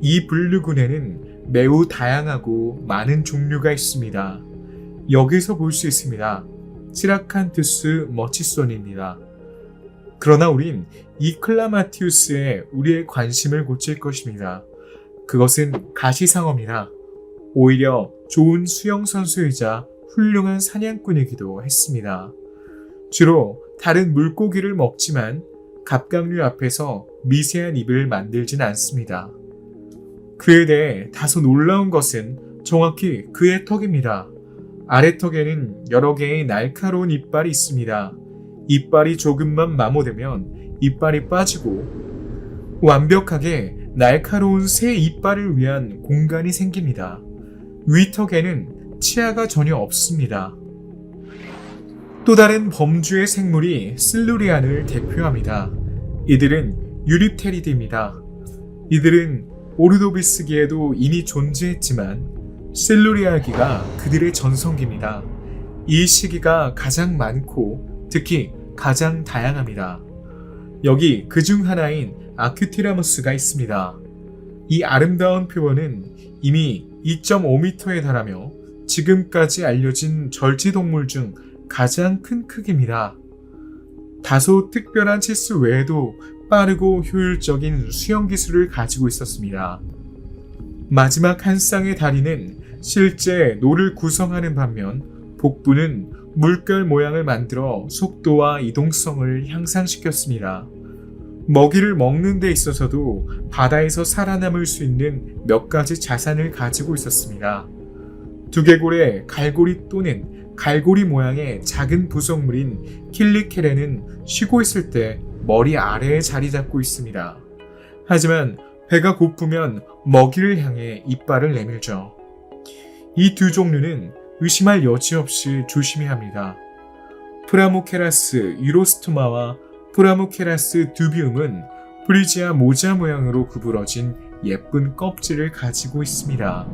이 분류군에는 매우 다양하고 많은 종류가 있습니다. 여기서 볼 수 있습니다. 치라칸투스 머치손입니다. 그러나 우린 이 클라마티우스에 우리의 관심을 고칠 것입니다. 그것은 가시상어입니다. 오히려 좋은 수영선수이자 훌륭한 사냥꾼이기도 했습니다. 주로 다른 물고기를 먹지만 갑각류 앞에서 미세한 입을 만들진 않습니다. 그에 대해 다소 놀라운 것은 정확히 그의 턱입니다. 아래턱에는 여러 개의 날카로운 이빨이 있습니다. 이빨이 조금만 마모되면 이빨이 빠지고 완벽하게 날카로운 새 이빨을 위한 공간이 생깁니다. 위턱에는 치아가 전혀 없습니다. 또 다른 범주의 생물이 실루리안을 대표합니다. 이들은 유립테리드입니다. 이들은 오르도비스기에도 이미 존재했지만 실루리아기가 그들의 전성기입니다. 이 시기가 가장 많고 특히 가장 다양합니다. 여기 그중 하나인 아큐티라무스가 있습니다. 이 아름다운 표본은 이미 2.5m에 달하며 지금까지 알려진 절지동물 중 가장 큰 크기입니다. 다소 특별한 치수 외에도 빠르고 효율적인 수영 기술을 가지고 있었습니다. 마지막 한 쌍의 다리는 실제 노를 구성하는 반면 복부는 물결 모양을 만들어 속도와 이동성을 향상시켰습니다. 먹이를 먹는 데 있어서도 바다에서 살아남을 수 있는 몇 가지 자산을 가지고 있었습니다. 두개골의 갈고리 또는 갈고리 모양의 작은 부속물인 킬리케레는 쉬고 있을 때 머리 아래에 자리 잡고 있습니다. 하지만 배가 고프면 먹이를 향해 이빨을 내밀죠. 이 두 종류는 의심할 여지 없이 조심해야 합니다. 프라모케라스 유로스토마와 프라모케라스 두비움은 프리지아 모자 모양으로 구부러진 예쁜 껍질을 가지고 있습니다.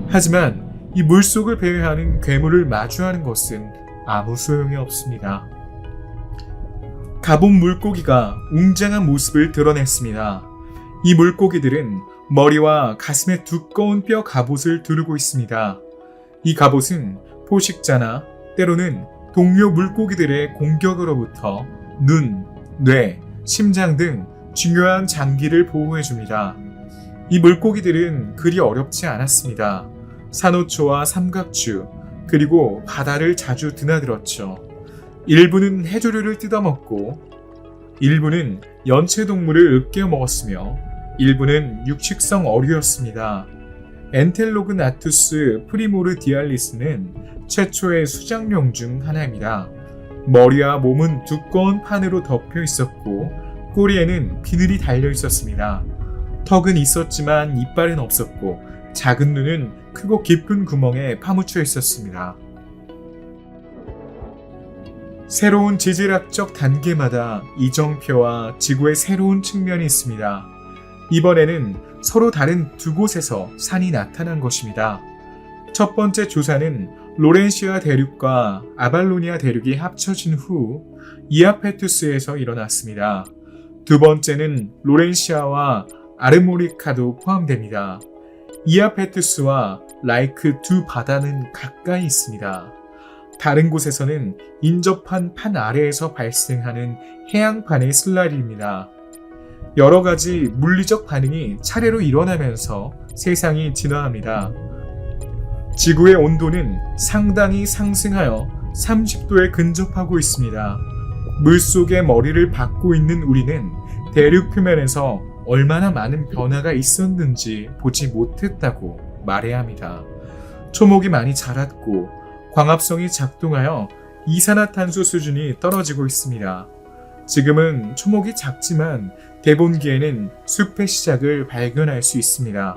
하지만 이 물속을 배회하는 괴물을 마주하는 것은 아무 소용이 없습니다. 가본 물고기가 웅장한 모습을 드러냈습니다. 이 물고기들은 머리와 가슴에 두꺼운 뼈 갑옷을 두르고 있습니다. 이 갑옷은 포식자나 때로는 동료 물고기들의 공격으로부터 눈, 뇌, 심장 등 중요한 장기를 보호해줍니다. 이 물고기들은 그리 어렵지 않았습니다. 산호초와 삼각주, 그리고 바다를 자주 드나들었죠. 일부는 해조류를 뜯어먹고, 일부는 연체동물을 으깨어 먹었으며, 일부는 육식성 어류였습니다. 엔텔로그나투스 프리모르디알리스는 최초의 수장용 중 하나입니다. 머리와 몸은 두꺼운 판으로 덮여 있었고 꼬리에는 비늘이 달려 있었습니다. 턱은 있었지만 이빨은 없었고 작은 눈은 크고 깊은 구멍에 파묻혀 있었습니다. 새로운 지질학적 단계마다 이정표와 지구의 새로운 측면이 있습니다. 이번에는 서로 다른 두 곳에서 산이 나타난 것입니다. 첫 번째 조사는 로렌시아 대륙과 아발로니아 대륙이 합쳐진 후 이아페투스에서 일어났습니다. 두 번째는 로렌시아와 아르모리카도 포함됩니다. 이아페투스와 라이크 두 바다는 가까이 있습니다. 다른 곳에서는 인접한 판 아래에서 발생하는 해양판의 슬라리입니다. 여러 가지 물리적 반응이 차례로 일어나면서 세상이 진화합니다. 지구의 온도는 상당히 상승하여 30도에 근접하고 있습니다. 물속의 머리를 박고 있는 우리는 대륙 표면에서 얼마나 많은 변화가 있었는지 보지 못했다고 말해야 합니다. 초목이 많이 자랐고 광합성이 작동하여 이산화탄소 수준이 떨어지고 있습니다. 지금은 초목이 작지만 대본기에는 숲의 시작을 발견할 수 있습니다.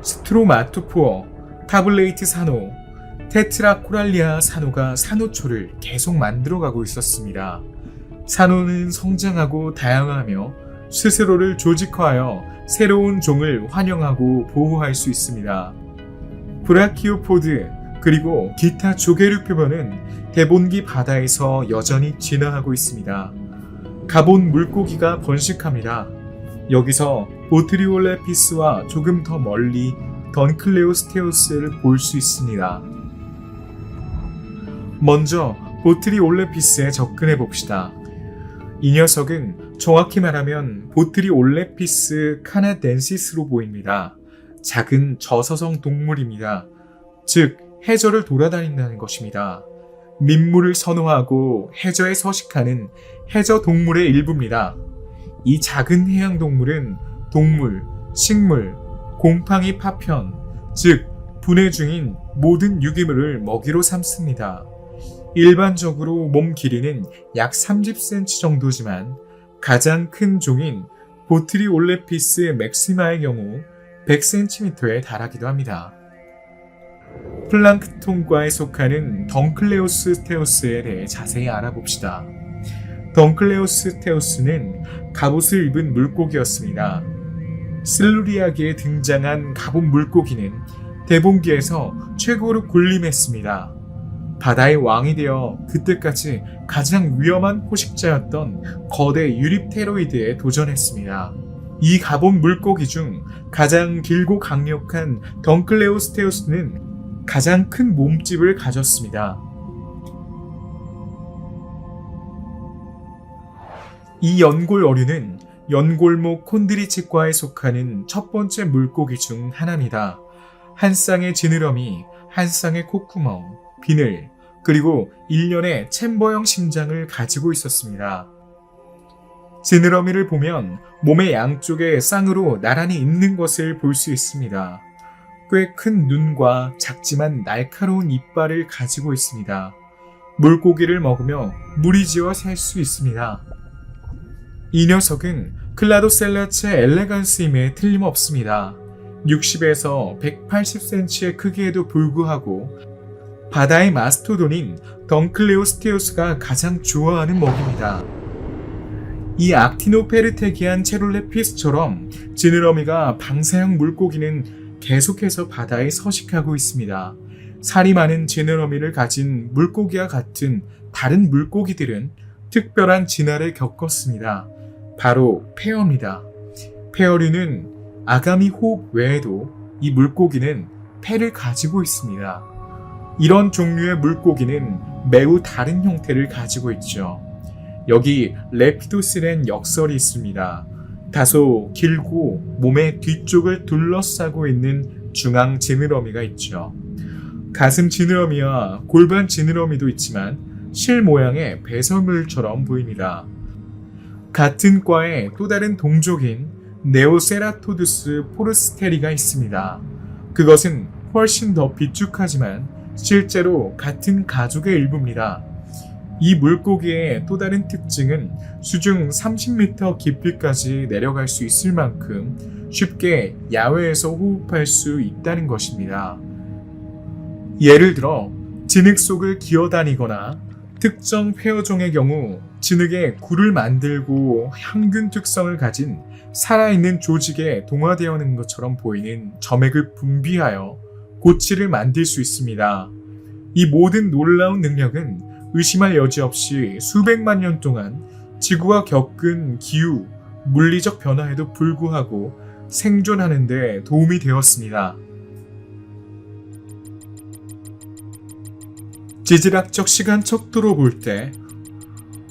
스트로마토포어, 타블레이트 산호, 테트라코랄리아 산호가 산호초를 계속 만들어가고 있었습니다. 산호는 성장하고 다양하며 스스로를 조직화하여 새로운 종을 환영하고 보호할 수 있습니다. 브라키오포드 그리고 기타 조개류 표면은 대본기 바다에서 여전히 진화하고 있습니다. 가본 물고기가 번식합니다. 여기서 보트리올레피스와 조금 더 멀리 던클레오스테우스를 볼 수 있습니다. 먼저 보트리올레피스에 접근해 봅시다. 이 녀석은 정확히 말하면 보트리올레피스 카나덴시스로 보입니다. 작은 저서성 동물입니다. 즉 해저를 돌아다닌다는 것입니다. 민물을 선호하고 해저에 서식하는 해저 동물의 일부입니다. 이 작은 해양 동물은 동물, 식물, 곰팡이 파편, 즉 분해 중인 모든 유기물을 먹이로 삼습니다. 일반적으로 몸 길이는 약 30cm 정도지만 가장 큰 종인 보트리올레피스 맥시마의 경우 100cm에 달하기도 합니다. 플랑크톤과에 속하는 덩클레오스테우스에 대해 자세히 알아봅시다. 덩클레오스테우스는 갑옷을 입은 물고기였습니다. 실루리아기에 등장한 갑옷 물고기는 대본기에서 최고로 군림했습니다. 바다의 왕이 되어 그때까지 가장 위험한 포식자였던 거대 유립테로이드에 도전했습니다. 이 갑옷 물고기 중 가장 길고 강력한 덩클레오스테우스는 가장 큰 몸집을 가졌습니다. 이 연골 어류는 연골목 콘드리치과에 속하는 첫 번째 물고기 중 하나입니다. 한 쌍의 지느러미, 한 쌍의 콧구멍, 비늘, 그리고 일련의 챔버형 심장을 가지고 있었습니다. 지느러미를 보면 몸의 양쪽에 쌍으로 나란히 있는 것을 볼 수 있습니다. 꽤 큰 눈과 작지만 날카로운 이빨을 가지고 있습니다. 물고기를 먹으며 무리지어 살 수 있습니다. 이 녀석은 클라도셀라체 엘레간스임에 틀림없습니다. 60에서 180cm의 크기에도 불구하고 바다의 마스토돈인 덩클레오스테우스가 가장 좋아하는 먹이입니다. 이 악티노페르테기안 체롤레피스처럼 지느러미가 방사형 물고기는 계속해서 바다에 서식하고 있습니다. 살이 많은 지느러미를 가진 물고기와 같은 다른 물고기들은 특별한 진화를 겪었습니다. 바로 폐어입니다. 폐어류는 아가미 호흡 외에도 이 물고기는 폐를 가지고 있습니다. 이런 종류의 물고기는 매우 다른 형태를 가지고 있죠. 여기 레피도스라는 역설이 있습니다. 다소 길고 몸의 뒤쪽을 둘러싸고 있는 중앙 지느러미가 있죠. 가슴 지느러미와 골반 지느러미도 있지만 실 모양의 배설물처럼 보입니다. 같은 과에 또 다른 동족인 네오세라토두스 포르스테리가 있습니다. 그것은 훨씬 더 비축하지만 실제로 같은 가족의 일부입니다. 이 물고기의 또 다른 특징은 수중 30m 깊이까지 내려갈 수 있을 만큼 쉽게 야외에서 호흡할 수 있다는 것입니다. 예를 들어 진흙 속을 기어다니거나 특정 폐어종의 경우 진흙에 굴을 만들고 항균 특성을 가진 살아있는 조직에 동화되어 있는 것처럼 보이는 점액을 분비하여 고치를 만들 수 있습니다. 이 모든 놀라운 능력은 의심할 여지 없이 수백만 년 동안 지구가 겪은 기후, 물리적 변화에도 불구하고 생존하는 데 도움이 되었습니다. 지질학적 시간 척도로 볼 때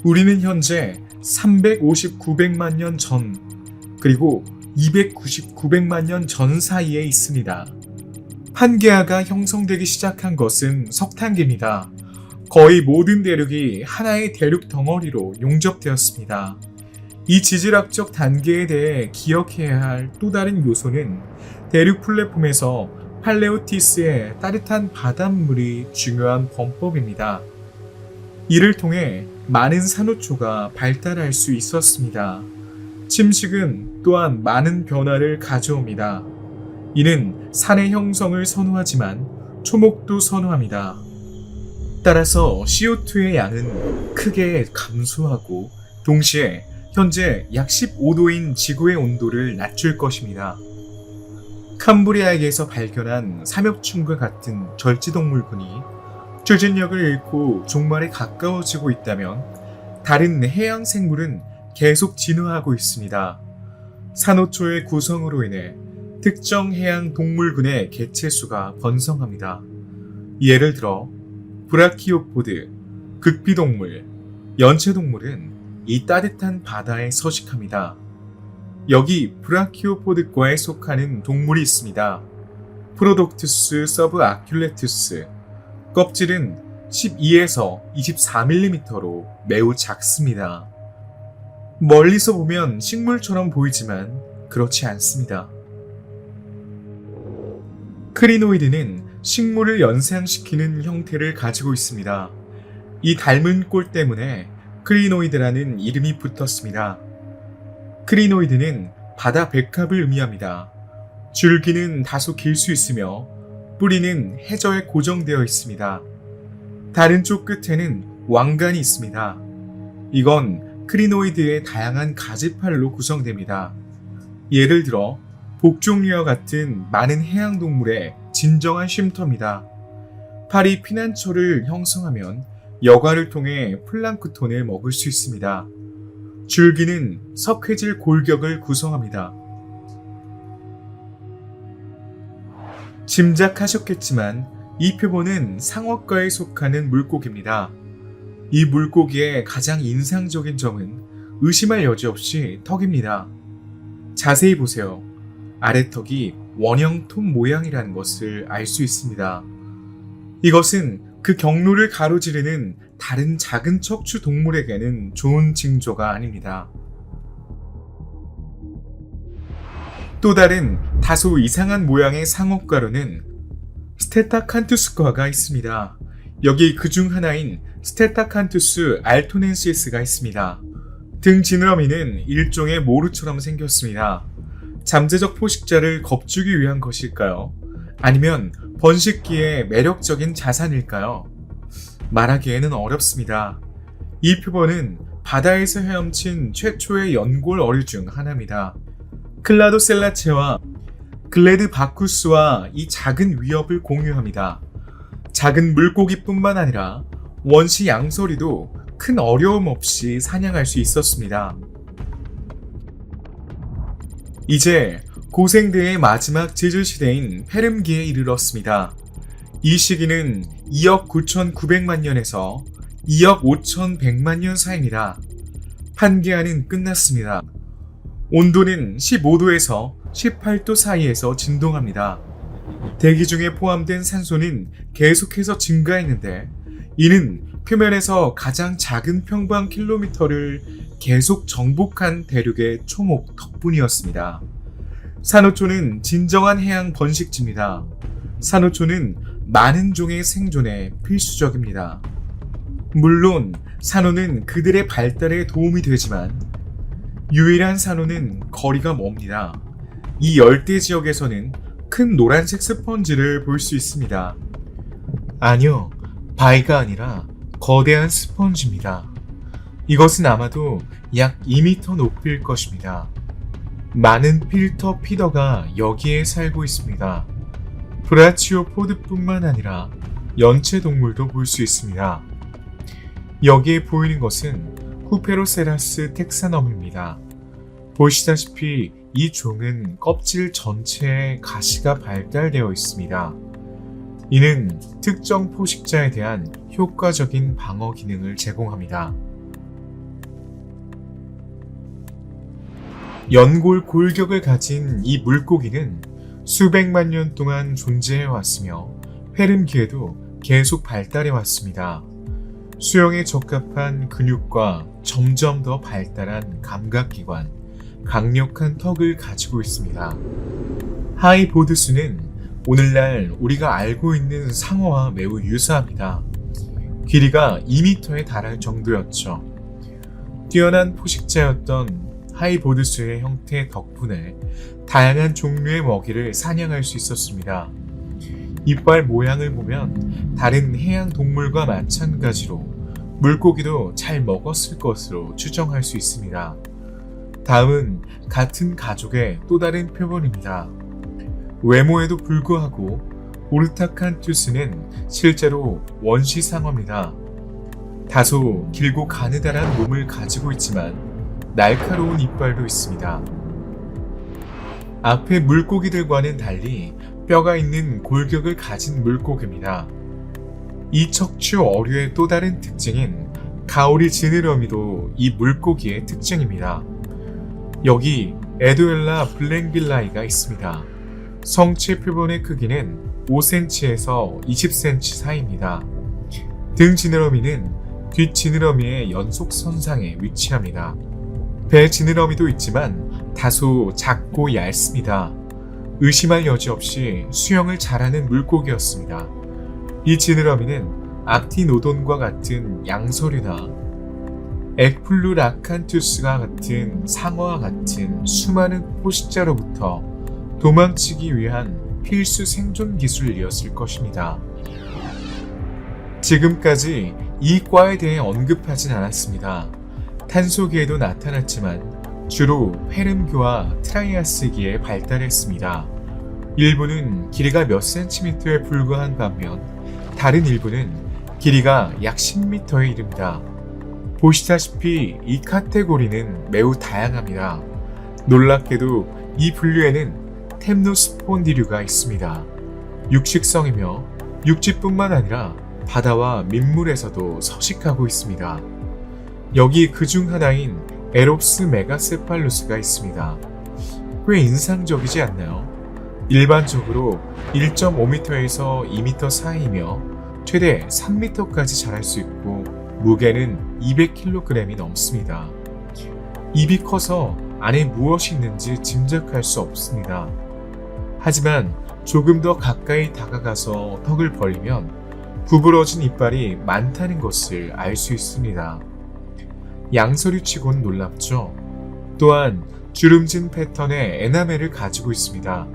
우리는 현재 359백만 년 전, 그리고 299백만 년 전 사이에 있습니다. 판게아가 형성되기 시작한 것은 석탄기입니다. 거의 모든 대륙이 하나의 대륙 덩어리로 용접되었습니다. 이 지질학적 단계에 대해 기억해야 할 또 다른 요소는 대륙 플랫폼에서 팔레오티스의 따뜻한 바닷물이 중요한 범법입니다. 이를 통해 많은 산호초가 발달할 수 있었습니다. 침식은 또한 많은 변화를 가져옵니다. 이는 산의 형성을 선호하지만 초목도 선호합니다. 따라서 CO2의 양은 크게 감소하고 동시에 현재 약 15도인 지구의 온도를 낮출 것입니다. 캄브리아에게서 발견한 삼엽충과 같은 절지동물군이 추진력을 잃고 종말에 가까워지고 있다면 다른 해양 생물은 계속 진화하고 있습니다. 산호초의 구성으로 인해 특정 해양 동물군의 개체수가 번성합니다. 예를 들어 브라키오포드, 극비동물, 연체동물은 이 따뜻한 바다에 서식합니다. 여기 브라키오포드과에 속하는 동물이 있습니다. 프로독투스 서브아큘레투스. 껍질은 12에서 24mm로 매우 작습니다. 멀리서 보면 식물처럼 보이지만 그렇지 않습니다. 크리노이드는 식물을 연상시키는 형태를 가지고 있습니다. 이 닮은 꼴 때문에 크리노이드라는 이름이 붙었습니다. 크리노이드는 바다 백합을 의미합니다. 줄기는 다소 길 수 있으며 뿌리는 해저에 고정되어 있습니다. 다른 쪽 끝에는 왕관이 있습니다. 이건 크리노이드의 다양한 가지팔로 구성됩니다. 예를 들어 복종류와 같은 많은 해양동물의 진정한 쉼터입니다. 팔이 피난처를 형성하면 여과를 통해 플랑크톤을 먹을 수 있습니다. 줄기는 석회질 골격을 구성합니다. 짐작하셨겠지만 이 표본은 상어과에 속하는 물고기입니다. 이 물고기의 가장 인상적인 점은 의심할 여지 없이 턱입니다. 자세히 보세요. 아래턱이 원형 톱 모양이라는 것을 알 수 있습니다. 이것은 그 경로를 가로지르는 다른 작은 척추 동물에게는 좋은 징조가 아닙니다. 또 다른 다소 이상한 모양의 상어과로는 스테타칸투스과가 있습니다. 여기 그중 하나인 스테타칸투스 알토넨시스가 있습니다. 등 지느러미는 일종의 모루처럼 생겼습니다. 잠재적 포식자를 겁주기 위한 것일까요? 아니면 번식기의 매력적인 자산일까요? 말하기에는 어렵습니다. 이 표본은 바다에서 헤엄친 최초의 연골 어류 중 하나입니다. 클라도셀라체와 글레드바쿠스와 이 작은 위협을 공유합니다. 작은 물고기뿐만 아니라 원시 양서리도 큰 어려움 없이 사냥할 수 있었습니다. 이제 고생대의 마지막 지질시대인 페름기에 이르렀습니다. 이 시기는 2억 9,900만 년에서 2억 5,100만 년 사이입니다. 판게아는 끝났습니다. 온도는 15도에서 18도 사이에서 진동합니다. 대기 중에 포함된 산소는 계속해서 증가했는데 이는 표면에서 가장 작은 평방 킬로미터를 계속 정복한 대륙의 초목 덕분이었습니다. 산호초는 진정한 해양 번식지입니다. 산호초는 많은 종의 생존에 필수적입니다. 물론 산호는 그들의 발달에 도움이 되지만 유일한 산호는 거리가 멉니다. 이 열대 지역에서는 큰 노란색 스펀지를 볼 수 있습니다. 아니요, 바위가 아니라 거대한 스펀지입니다. 이것은 아마도 약 2m 높이일 것입니다. 많은 필터 피더가 여기에 살고 있습니다. 브라치오포드뿐만 아니라 연체 동물도 볼 수 있습니다. 여기에 보이는 것은 후페로세라스 텍사넘입니다. 보시다시피 이 종은 껍질 전체에 가시가 발달되어 있습니다. 이는 특정 포식자에 대한 효과적인 방어 기능을 제공합니다. 연골 골격을 가진 이 물고기는 수백만 년 동안 존재해 왔으며 회름기에도 계속 발달해 왔습니다. 수영에 적합한 근육과 점점 더 발달한 감각기관, 강력한 턱을 가지고 있습니다. 하이보드스는 오늘날 우리가 알고 있는 상어와 매우 유사합니다. 길이가 2m에 달할 정도였죠. 뛰어난 포식자였던 하이보드스의 형태 덕분에 다양한 종류의 먹이를 사냥할 수 있었습니다. 이빨 모양을 보면 다른 해양 동물과 마찬가지로 물고기도 잘 먹었을 것으로 추정할 수 있습니다. 다음은 같은 가족의 또 다른 표본입니다. 외모에도 불구하고 오르타칸투스는 실제로 원시상어입니다. 다소 길고 가느다란 몸을 가지고 있지만 날카로운 이빨도 있습니다. 앞의 물고기들과는 달리 뼈가 있는 골격을 가진 물고기입니다. 이 척추 어류의 또 다른 특징인 가오리 지느러미도 이 물고기의 특징입니다. 여기 에도엘라 블랭빌라이가 있습니다. 성체 표본의 크기는 5cm에서 20cm 사이입니다. 등 지느러미는 뒷 지느러미의 연속선상에 위치합니다. 배 지느러미도 있지만 다소 작고 얇습니다. 의심할 여지 없이 수영을 잘하는 물고기였습니다. 이 지느러미는 악티노돈과 같은 양서류나 엑플루라칸투스가 같은 상어와 같은 수많은 포식자로부터 도망치기 위한 필수 생존 기술이었을 것입니다. 지금까지 이 과에 대해 언급하진 않았습니다. 탄소기에도 나타났지만 주로 회름기와 트라이아스기에 발달했습니다. 일부는 길이가 몇 cm에 불과한 반면 다른 일부는 길이가 약 10m에 이릅니다. 보시다시피 이 카테고리는 매우 다양합니다. 놀랍게도 이 분류에는 템노스폰디류가 있습니다. 육식성이며 육지뿐만 아니라 바다와 민물에서도 서식하고 있습니다. 여기 그중 하나인 에롭스 메가세팔루스가 있습니다. 꽤 인상적이지 않나요? 일반적으로 1.5m에서 2m 사이이며 최대 3m까지 자랄 수 있고 무게는 200kg이 넘습니다. 입이 커서 안에 무엇이 있는지 짐작할 수 없습니다. 하지만 조금 더 가까이 다가가서 턱을 벌리면 구부러진 이빨이 많다는 것을 알 수 있습니다. 양서류치곤 놀랍죠? 또한 주름진 패턴의 에나멜을 가지고 있습니다.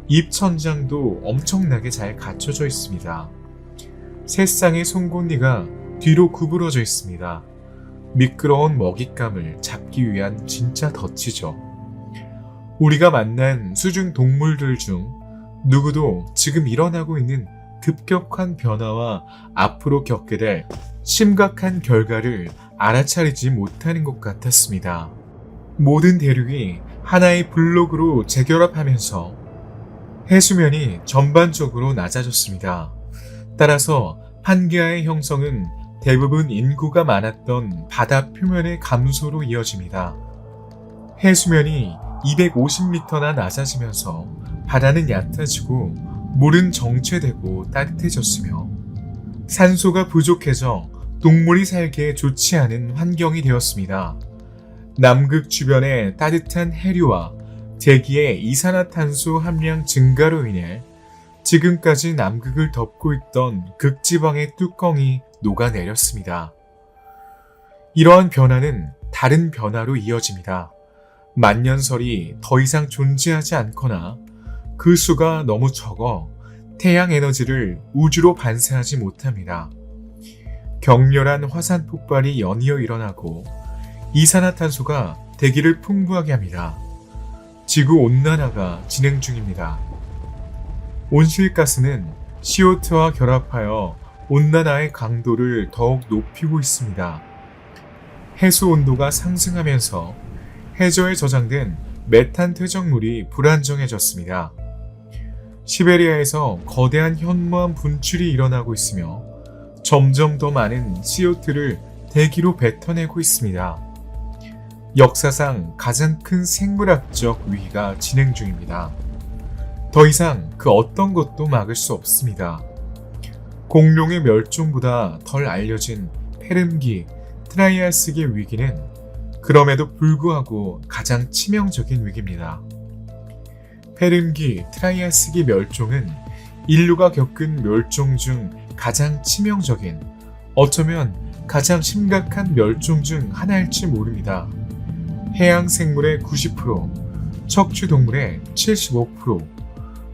입 천장도 엄청나게 잘 갖춰져 있습니다. 세 쌍의 송곳니가 뒤로 구부러져 있습니다. 미끄러운 먹잇감을 잡기 위한 진짜 덫이죠. 우리가 만난 수중 동물들 중 누구도 지금 일어나고 있는 급격한 변화와 앞으로 겪게 될 심각한 결과를 알아차리지 못하는 것 같았습니다. 모든 대륙이 하나의 블록으로 재결합하면서 해수면이 전반적으로 낮아졌습니다. 따라서 판게아의 형성은 대부분 인구가 많았던 바다 표면의 감소로 이어집니다. 해수면이 250m나 낮아지면서 바다는 얕아지고 물은 정체되고 따뜻해졌으며 산소가 부족해져 동물이 살기에 좋지 않은 환경이 되었습니다. 남극 주변의 따뜻한 해류와 대기의 이산화탄소 함량 증가로 인해 지금까지 남극을 덮고 있던 극지방의 뚜껑이 녹아내렸습니다. 이러한 변화는 다른 변화로 이어집니다. 만년설이 더 이상 존재하지 않거나 그 수가 너무 적어 태양 에너지를 우주로 반사하지 못합니다. 격렬한 화산 폭발이 연이어 일어나고 이산화탄소가 대기를 풍부하게 합니다. 지구 온난화가 진행 중입니다. 온실가스는 CO2와 결합하여 온난화의 강도를 더욱 높이고 있습니다. 해수 온도가 상승하면서 해저에 저장된 메탄 퇴적물이 불안정해졌습니다. 시베리아에서 거대한 현무암 분출이 일어나고 있으며 점점 더 많은 CO2를 대기로 뱉어내고 있습니다. 역사상 가장 큰 생물학적 위기가 진행 중입니다. 더 이상 그 어떤 것도 막을 수 없습니다. 공룡의 멸종보다 덜 알려진 페름기, 트라이아스기 위기는 그럼에도 불구하고 가장 치명적인 위기입니다. 페름기, 트라이아스기 멸종은 인류가 겪은 멸종 중 가장 치명적인, 어쩌면 가장 심각한 멸종 중 하나일지 모릅니다. 해양 생물의 90%, 척추 동물의 75%,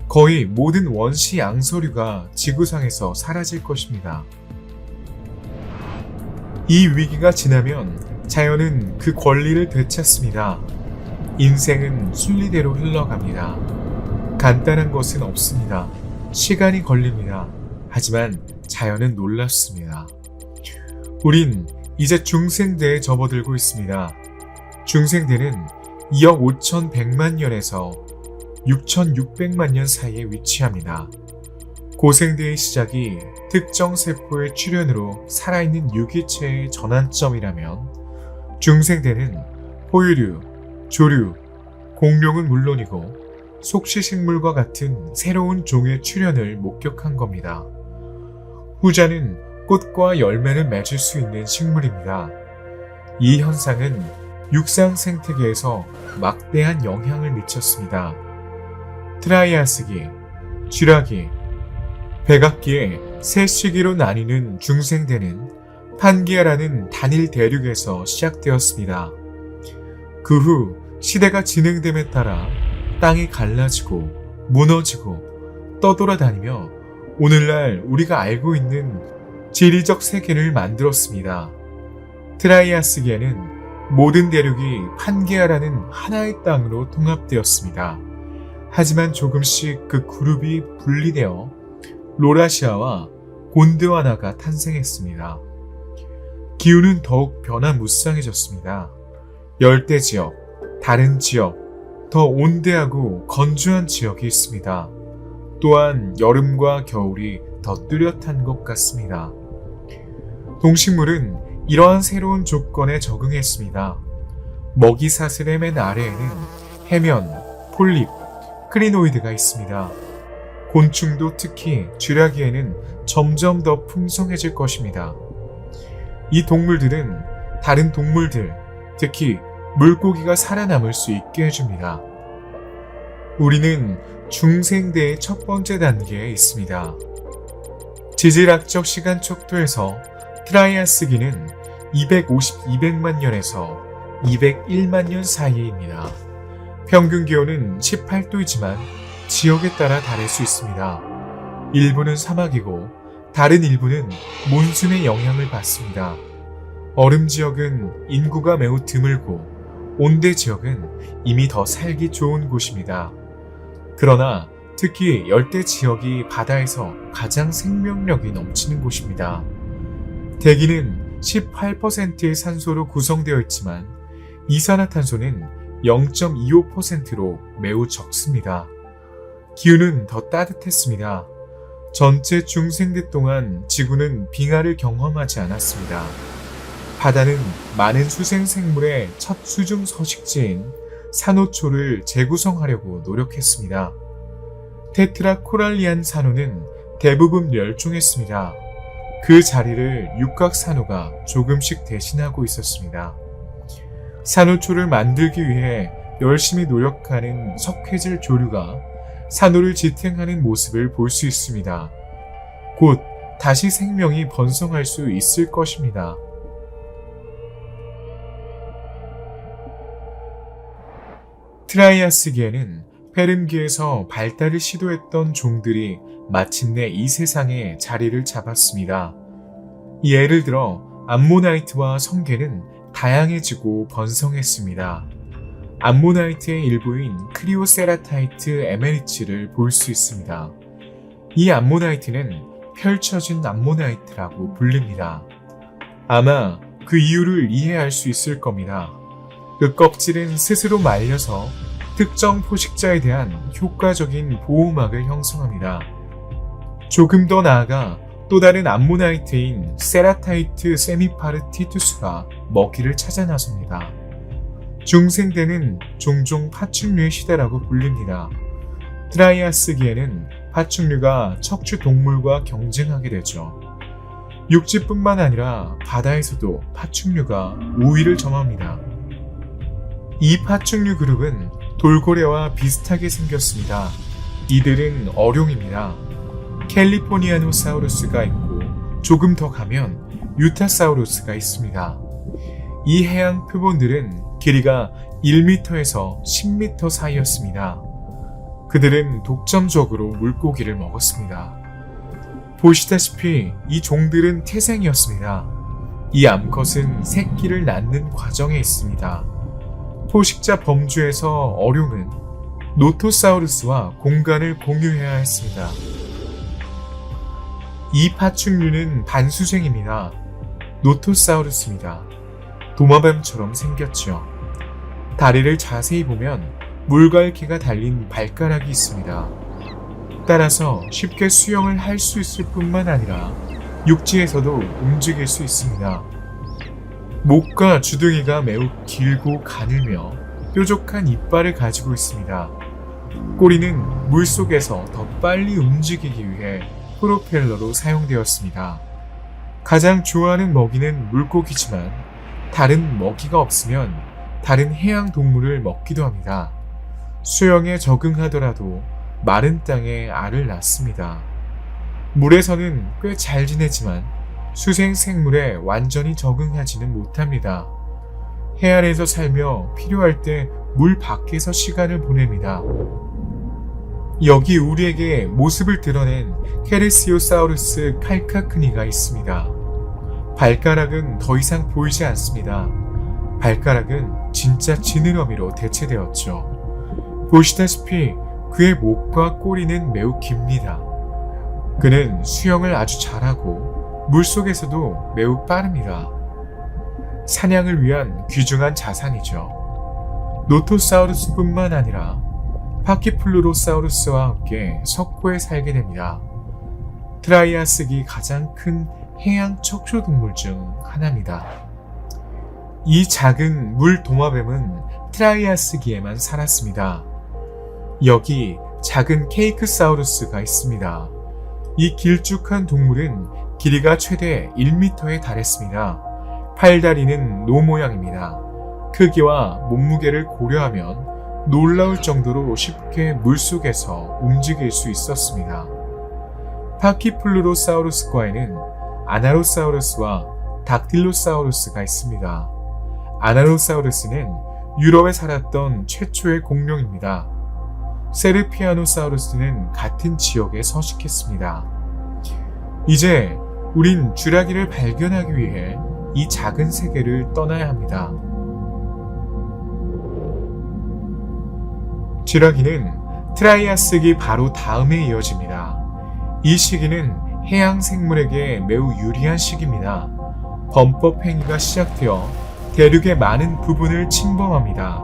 거의 모든 원시 양서류가 지구상에서 사라질 것입니다. 이 위기가 지나면 자연은 그 권리를 되찾습니다. 인생은 순리대로 흘러갑니다. 간단한 것은 없습니다. 시간이 걸립니다. 하지만 자연은 놀랍습니다. 우린 이제 중생대에 접어들고 있습니다. 중생대는 2억 5,100만 년에서 6,600만 년 사이에 위치합니다. 고생대의 시작이 특정 세포의 출현으로 살아있는 유기체의 전환점이라면 중생대는 포유류, 조류, 공룡은 물론이고 속시식물과 같은 새로운 종의 출현을 목격한 겁니다. 후자는 꽃과 열매를 맺을 수 있는 식물입니다. 이 현상은 육상 생태계에서 막대한 영향을 미쳤습니다. 트라이아스기, 쥐라기, 백악기의 세 시기로 나뉘는 중생대는 판게아라는 단일 대륙에서 시작되었습니다. 그 후 시대가 진행됨에 따라 땅이 갈라지고 무너지고 떠돌아다니며 오늘날 우리가 알고 있는 지리적 세계를 만들었습니다. 트라이아스기에는 모든 대륙이 판게아라는 하나의 땅으로 통합되었습니다. 하지만 조금씩 그 그룹이 분리되어 로라시아와 곤드와나가 탄생했습니다. 기후는 더욱 변화무쌍해졌습니다. 열대지역, 다른 지역, 더 온대하고 건조한 지역이 있습니다. 또한 여름과 겨울이 더 뚜렷한 것 같습니다. 동식물은 이러한 새로운 조건에 적응했습니다. 먹이 사슬의 맨 아래에는 해면, 폴립, 크리노이드가 있습니다. 곤충도 특히 쥐라기에는 점점 더 풍성해질 것입니다. 이 동물들은 다른 동물들, 특히 물고기가 살아남을 수 있게 해줍니다. 우리는 중생대의 첫 번째 단계에 있습니다. 지질학적 시간 척도에서 트라이아스기는 250-200만 년에서 201만 년 사이입니다. 평균 기온은 18도이지만 지역에 따라 다를 수 있습니다. 일부는 사막이고 다른 일부는 몬순의 영향을 받습니다. 얼음 지역은 인구가 매우 드물고 온대 지역은 이미 더 살기 좋은 곳입니다. 그러나 특히 열대 지역이 바다에서 가장 생명력이 넘치는 곳입니다. 대기는 18%의 산소로 구성되어 있지만 이산화탄소는 0.25%로 매우 적습니다. 기후는 더 따뜻했습니다. 전체 중생대 동안 지구는 빙하를 경험하지 않았습니다. 바다는 많은 수생생물의 첫 수중 서식지인 산호초를 재구성하려고 노력했습니다. 테트라 코랄리안 산호는 대부분 멸종했습니다. 그 자리를 육각 산호가 조금씩 대신하고 있었습니다. 산호초를 만들기 위해 열심히 노력하는 석회질 조류가 산호를 지탱하는 모습을 볼 수 있습니다. 곧 다시 생명이 번성할 수 있을 것입니다. 트라이아스기에는 페름기에서 발달을 시도했던 종들이 마침내 이 세상에 자리를 잡았습니다. 예를 들어 암모나이트와 성게는 다양해지고 번성했습니다. 암모나이트의 일부인 크리오세라타이트 에메리츠를 볼 수 있습니다. 이 암모나이트는 펼쳐진 암모나이트라고 불립니다. 아마 그 이유를 이해할 수 있을 겁니다. 그 껍질은 스스로 말려서 특정 포식자에 대한 효과적인 보호막을 형성합니다. 조금 더 나아가 또 다른 암모나이트인 세라타이트 세미파르티투스가 먹이를 찾아 나섭니다. 중생대는 종종 파충류의 시대라고 불립니다. 트라이아스기에는 파충류가 척추 동물과 경쟁하게 되죠. 육지뿐만 아니라 바다에서도 파충류가 우위를 점합니다. 이 파충류 그룹은 돌고래와 비슷하게 생겼습니다. 이들은 어룡입니다. 캘리포니아노사우루스가 있고 조금 더 가면 유타사우루스가 있습니다. 이 해양 표본들은 길이가 1m에서 10m 사이였습니다. 그들은 독점적으로 물고기를 먹었습니다. 보시다시피 이 종들은 태생이었습니다. 이 암컷은 새끼를 낳는 과정에 있습니다. 포식자 범주에서 어룡은 노토사우루스와 공간을 공유해야 했습니다. 이 파충류는 반수생입니다. 노토사우루스입니다. 도마뱀처럼 생겼죠. 다리를 자세히 보면 물갈퀴가 달린 발가락이 있습니다. 따라서 쉽게 수영을 할 수 있을 뿐만 아니라 육지에서도 움직일 수 있습니다. 목과 주둥이가 매우 길고 가늘며 뾰족한 이빨을 가지고 있습니다. 꼬리는 물속에서 더 빨리 움직이기 위해 프로펠러로 사용되었습니다. 가장 좋아하는 먹이는 물고기지만 다른 먹이가 없으면 다른 해양 동물을 먹기도 합니다. 수영에 적응하더라도 마른 땅에 알을 낳습니다. 물에서는 꽤 잘 지내지만 수생 생물에 완전히 적응하지는 못합니다. 해안에서 살며 필요할 때 물 밖에서 시간을 보냅니다. 여기 우리에게 모습을 드러낸 케르시오사우루스 칼카크니가 있습니다. 발가락은 더 이상 보이지 않습니다. 발가락은 진짜 지느러미로 대체되었죠. 보시다시피 그의 목과 꼬리는 매우 깁니다. 그는 수영을 아주 잘하고 물속에서도 매우 빠릅니다. 사냥을 위한 귀중한 자산이죠. 노토사우루스뿐만 아니라 파키플루로사우루스와 함께 석고에 살게 됩니다. 트라이아스기 가장 큰 해양 척추동물 중 하나입니다. 이 작은 물 도마뱀은 트라이아스기에만 살았습니다. 여기 작은 케이크사우루스가 있습니다. 이 길쭉한 동물은 길이가 최대 1m에 달했습니다. 팔다리는 노 모양입니다. 크기와 몸무게를 고려하면 놀라울 정도로 쉽게 물속에서 움직일 수 있었습니다. 파키플루로사우루스과에는 아나로사우루스와 닥틸로사우루스가 있습니다. 아나로사우루스는 유럽에 살았던 최초의 공룡입니다. 세르피아노사우루스는 같은 지역에 서식했습니다. 이제 우린 쥐라기를 발견하기 위해 이 작은 세계를 떠나야 합니다. 쥐라기는 트라이아스기 바로 다음에 이어집니다. 이 시기는 해양 생물에게 매우 유리한 시기입니다. 범법 행위가 시작되어 대륙의 많은 부분을 침범합니다.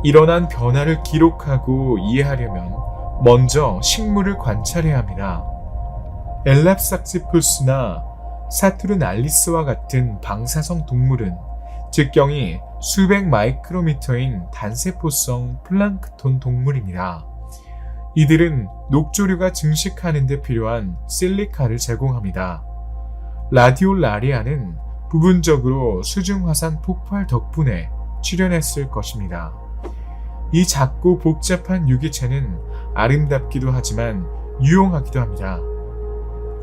일어난 변화를 기록하고 이해하려면 먼저 식물을 관찰해야 합니다. 엘랍삭시푸스나 사투르날리스와 같은 방사성 동물은 직경이 수백 마이크로미터인 단세포성 플랑크톤 동물입니다. 이들은 녹조류가 증식하는 데 필요한 실리카를 제공합니다. 라디올라리아는 부분적으로 수중화산 폭발 덕분에 출현했을 것입니다. 이 작고 복잡한 유기체는 아름답기도 하지만 유용하기도 합니다.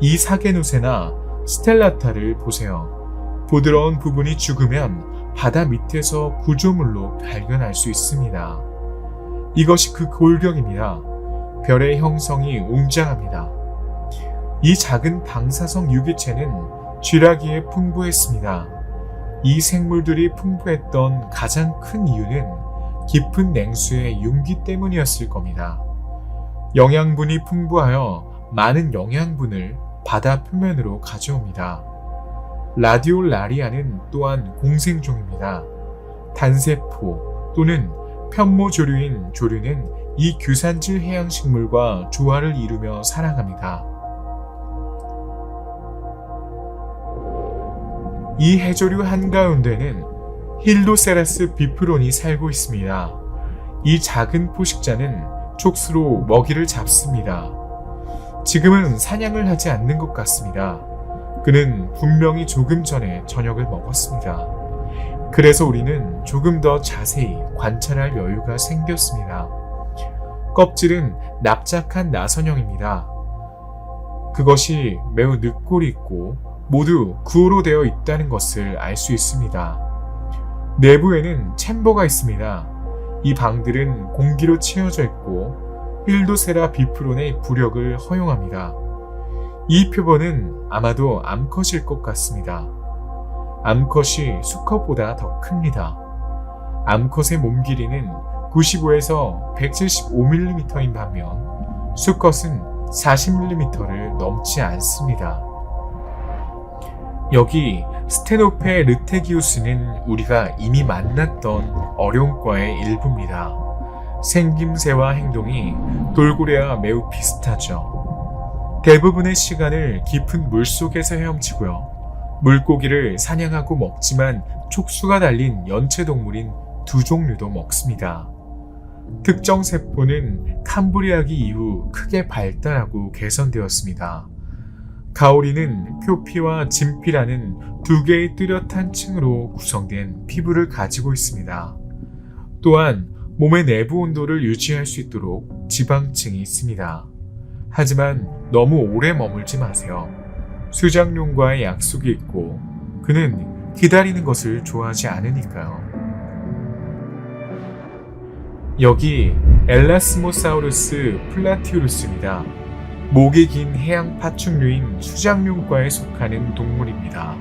이 사게누세나 스텔라타를 보세요. 부드러운 부분이 죽으면 바다 밑에서 구조물로 발견할 수 있습니다. 이것이 그 골격입니다. 별의 형성이 웅장합니다. 이 작은 방사성 유기체는 쥐라기에 풍부했습니다. 이 생물들이 풍부했던 가장 큰 이유는 깊은 냉수의 융기 때문이었을 겁니다. 영양분이 풍부하여 많은 영양분을 바다 표면으로 가져옵니다. 라디올라리아는 또한 공생종입니다. 단세포 또는 편모조류인 조류는 이 규산질 해양식물과 조화를 이루며 살아갑니다. 이 해조류 한가운데는 힐도세라스 비프론이 살고 있습니다. 이 작은 포식자는 촉수로 먹이를 잡습니다. 지금은 사냥을 하지 않는 것 같습니다. 그는 분명히 조금 전에 저녁을 먹었습니다. 그래서 우리는 조금 더 자세히 관찰할 여유가 생겼습니다. 껍질은 납작한 나선형입니다. 그것이 매우 늑골이 있고 모두 구호로 되어 있다는 것을 알 수 있습니다. 내부에는 챔버가 있습니다. 이 방들은 공기로 채워져 있고 힐도세라 비프론의 부력을 허용합니다. 이 표본은 아마도 암컷일 것 같습니다. 암컷이 수컷보다 더 큽니다. 암컷의 몸 길이는 95에서 175mm인 반면 수컷은 40mm를 넘지 않습니다. 여기 스테노페 르테기우스는 우리가 이미 만났던 어룡과의 일부입니다. 생김새와 행동이 돌고래와 매우 비슷하죠. 대부분의 시간을 깊은 물속에서 헤엄치고요. 물고기를 사냥하고 먹지만 촉수가 달린 연체동물인 두 종류도 먹습니다. 특정 세포는 캄브리아기 이후 크게 발달하고 개선되었습니다. 가오리는 표피와 진피라는 두 개의 뚜렷한 층으로 구성된 피부를 가지고 있습니다. 또한 몸의 내부 온도를 유지할 수 있도록 지방층이 있습니다. 하지만 너무 오래 머물지 마세요. 수장룡과의 약속이 있고 그는 기다리는 것을 좋아하지 않으니까요. 여기 엘라스모사우루스 플라티우루스입니다. 목이 긴 해양 파충류인 수장룡과에 속하는 동물입니다.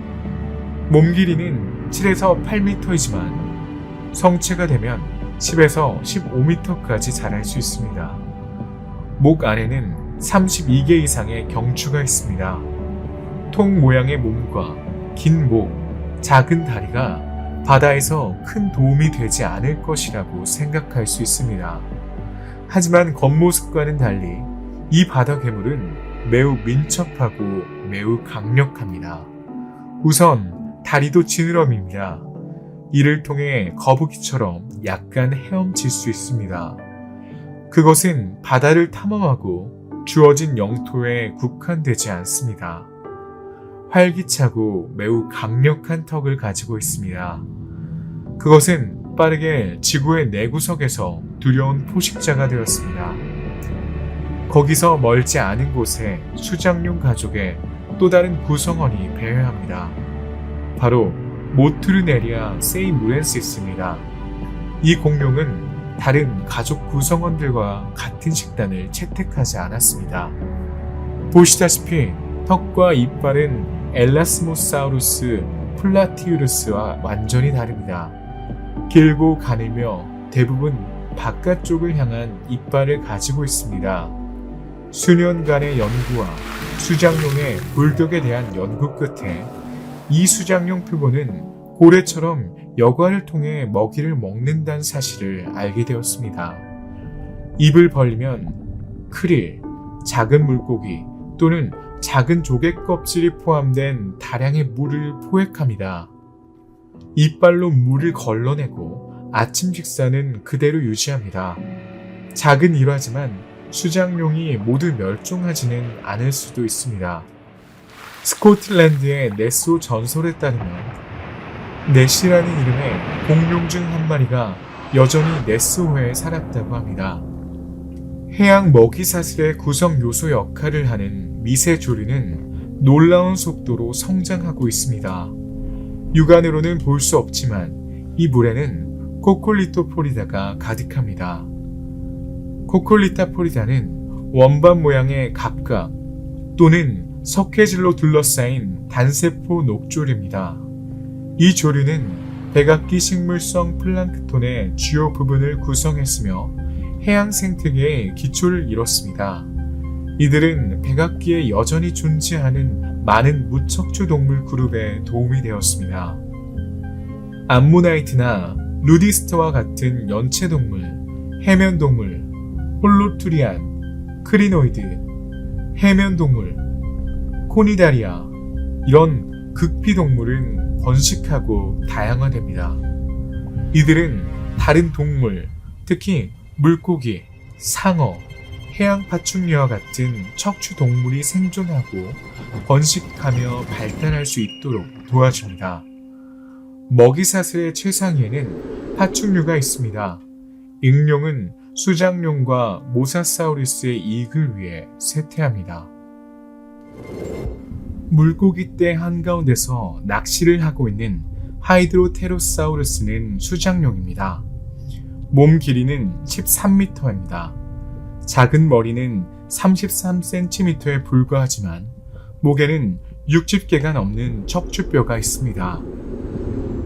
몸 길이는 7에서 8m이지만 성체가 되면 10에서 15m까지 자랄 수 있습니다. 목 안에는 32개 이상의 경추가 있습니다. 통 모양의 몸과 긴 목, 작은 다리가 바다에서 큰 도움이 되지 않을 것이라고 생각할 수 있습니다. 하지만 겉모습과는 달리 이 바다 괴물은 매우 민첩하고 매우 강력합니다. 우선 다리도 지느러미입니다. 이를 통해 거북이처럼 약간 헤엄칠 수 있습니다. 그것은 바다를 탐험하고 주어진 영토에 국한되지 않습니다. 활기차고 매우 강력한 턱을 가지고 있습니다. 그것은 빠르게 지구의 내구석에서 두려운 포식자가 되었습니다. 거기서 멀지 않은 곳에 수장룡 가족의 또 다른 구성원이 배회합니다. 바로 모트르네리아 세이무렌시스입니다. 이 공룡은 다른 가족 구성원들과 같은 식단을 채택하지 않았습니다. 보시다시피 턱과 이빨은 엘라스모사우루스 플라티우루스와 완전히 다릅니다. 길고 가늘며 대부분 바깥쪽을 향한 이빨을 가지고 있습니다. 수년간의 연구와 수장룡의 골격에 대한 연구 끝에 이 수장룡 표본은 고래처럼 여과를 통해 먹이를 먹는다는 사실을 알게 되었습니다. 입을 벌리면 크릴, 작은 물고기 또는 작은 조개 껍질이 포함된 다량의 물을 포획합니다. 이빨로 물을 걸러내고 아침 식사는 그대로 유지합니다. 작은 일화지만 수장룡이 모두 멸종하지는 않을 수도 있습니다. 스코틀랜드의 네소 전설에 따르면 넷이라는 이름의 공룡 중 한 마리가 여전히 네스호에 살았다고 합니다. 해양 먹이사슬의 구성 요소 역할을 하는 미세조류는 놀라운 속도로 성장하고 있습니다. 육안으로는 볼 수 없지만 이 물에는 코콜리토포리다가 가득합니다. 코콜리타포리다는 원반 모양의 갑각 또는 석회질로 둘러싸인 단세포 녹조류입니다. 이 조류는 백악기 식물성 플랑크톤의 주요 부분을 구성했으며 해양 생태계의 기초를 이뤘습니다. 이들은 백악기에 여전히 존재하는 많은 무척추 동물 그룹에 도움이 되었습니다. 암모나이트나 루디스트와 같은 연체동물, 해면동물, 홀로투리안, 크리노이드, 해면동물, 코니다리아 이런 극피동물은 번식하고 다양화됩니다. 이들은 다른 동물, 특히 물고기, 상어, 해양 파충류와 같은 척추 동물이 생존하고 번식하며 발달할 수 있도록 도와줍니다. 먹이사슬의 최상위에는 파충류가 있습니다. 익룡은 수장룡과 모사사우루스의 이익을 위해 쇠퇴합니다. 물고기 떼 한가운데서 낚시를 하고 있는 하이드로테로사우루스는 수장룡입니다. 몸 길이는 13m입니다. 작은 머리는 33cm에 불과하지만 목에는 60개가 넘는 척추뼈가 있습니다.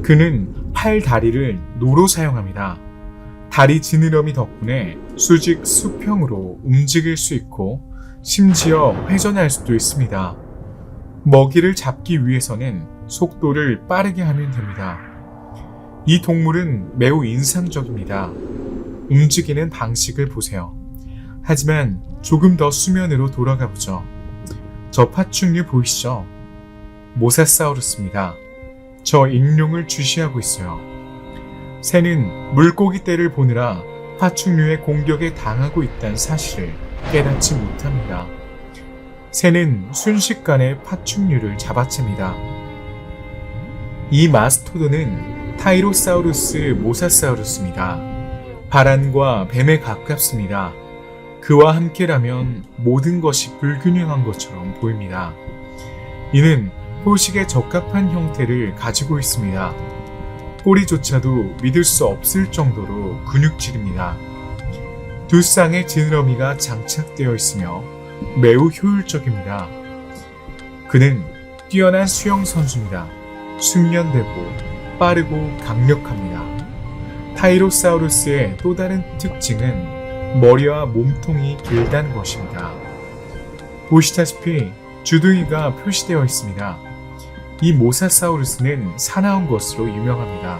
그는 팔 다리를 노로 사용합니다. 다리 지느러미 덕분에 수직 수평으로 움직일 수 있고 심지어 회전할 수도 있습니다. 먹이를 잡기 위해서는 속도를 빠르게 하면 됩니다. 이 동물은 매우 인상적입니다. 움직이는 방식을 보세요. 하지만 조금 더 수면으로 돌아가 보죠. 저 파충류 보이시죠? 모사사우루스입니다. 저 익룡을 주시하고 있어요. 새는 물고기 떼를 보느라 파충류의 공격에 당하고 있다는 사실을 깨닫지 못합니다. 새는 순식간에 파충류를 잡아챕니다. 이 마스토돈은 타이로사우루스 모사사우루스입니다. 바란과 뱀에 가깝습니다. 그와 함께라면 모든 것이 불균형한 것처럼 보입니다. 이는 포식에 적합한 형태를 가지고 있습니다. 꼬리조차도 믿을 수 없을 정도로 근육질입니다. 두 쌍의 지느러미가 장착되어 있으며 매우 효율적입니다. 그는 뛰어난 수영 선수입니다. 숙련되고 빠르고 강력합니다. 타이로사우루스의 또 다른 특징은 머리와 몸통이 길다는 것입니다. 보시다시피 주둥이가 표시되어 있습니다. 이 모사사우루스는 사나운 것으로 유명합니다.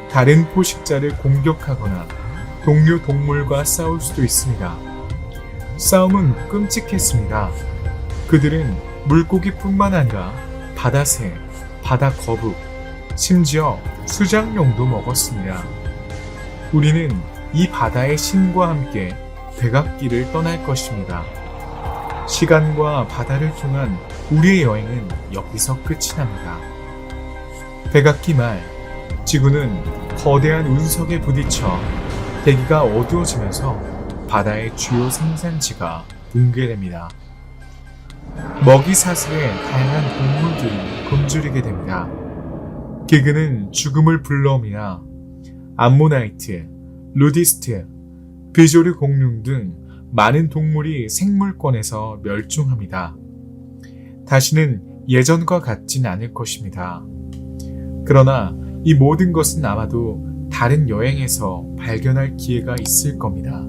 다른 포식자를 공격하거나 동료 동물과 싸울 수도 있습니다. 싸움은 끔찍했습니다. 그들은 물고기뿐만 아니라 바다새, 바다거북, 심지어 수장룡도 먹었습니다. 우리는 이 바다의 신과 함께 백악기를 떠날 것입니다. 시간과 바다를 통한 우리의 여행은 여기서 끝이 납니다. 백악기 말, 지구는 거대한 운석에 부딪혀 대기가 어두워지면서 바다의 주요 생산지가 붕괴됩니다. 먹이 사슬에 다양한 동물들이 굶주리게 됩니다. 기근은 죽음을 불러옵니다. 암모나이트, 루디스트, 비조르 공룡 등 많은 동물이 생물권에서 멸종합니다. 다시는 예전과 같진 않을 것입니다. 그러나 이 모든 것은 아마도 다른 여행에서 발견할 기회가 있을 겁니다.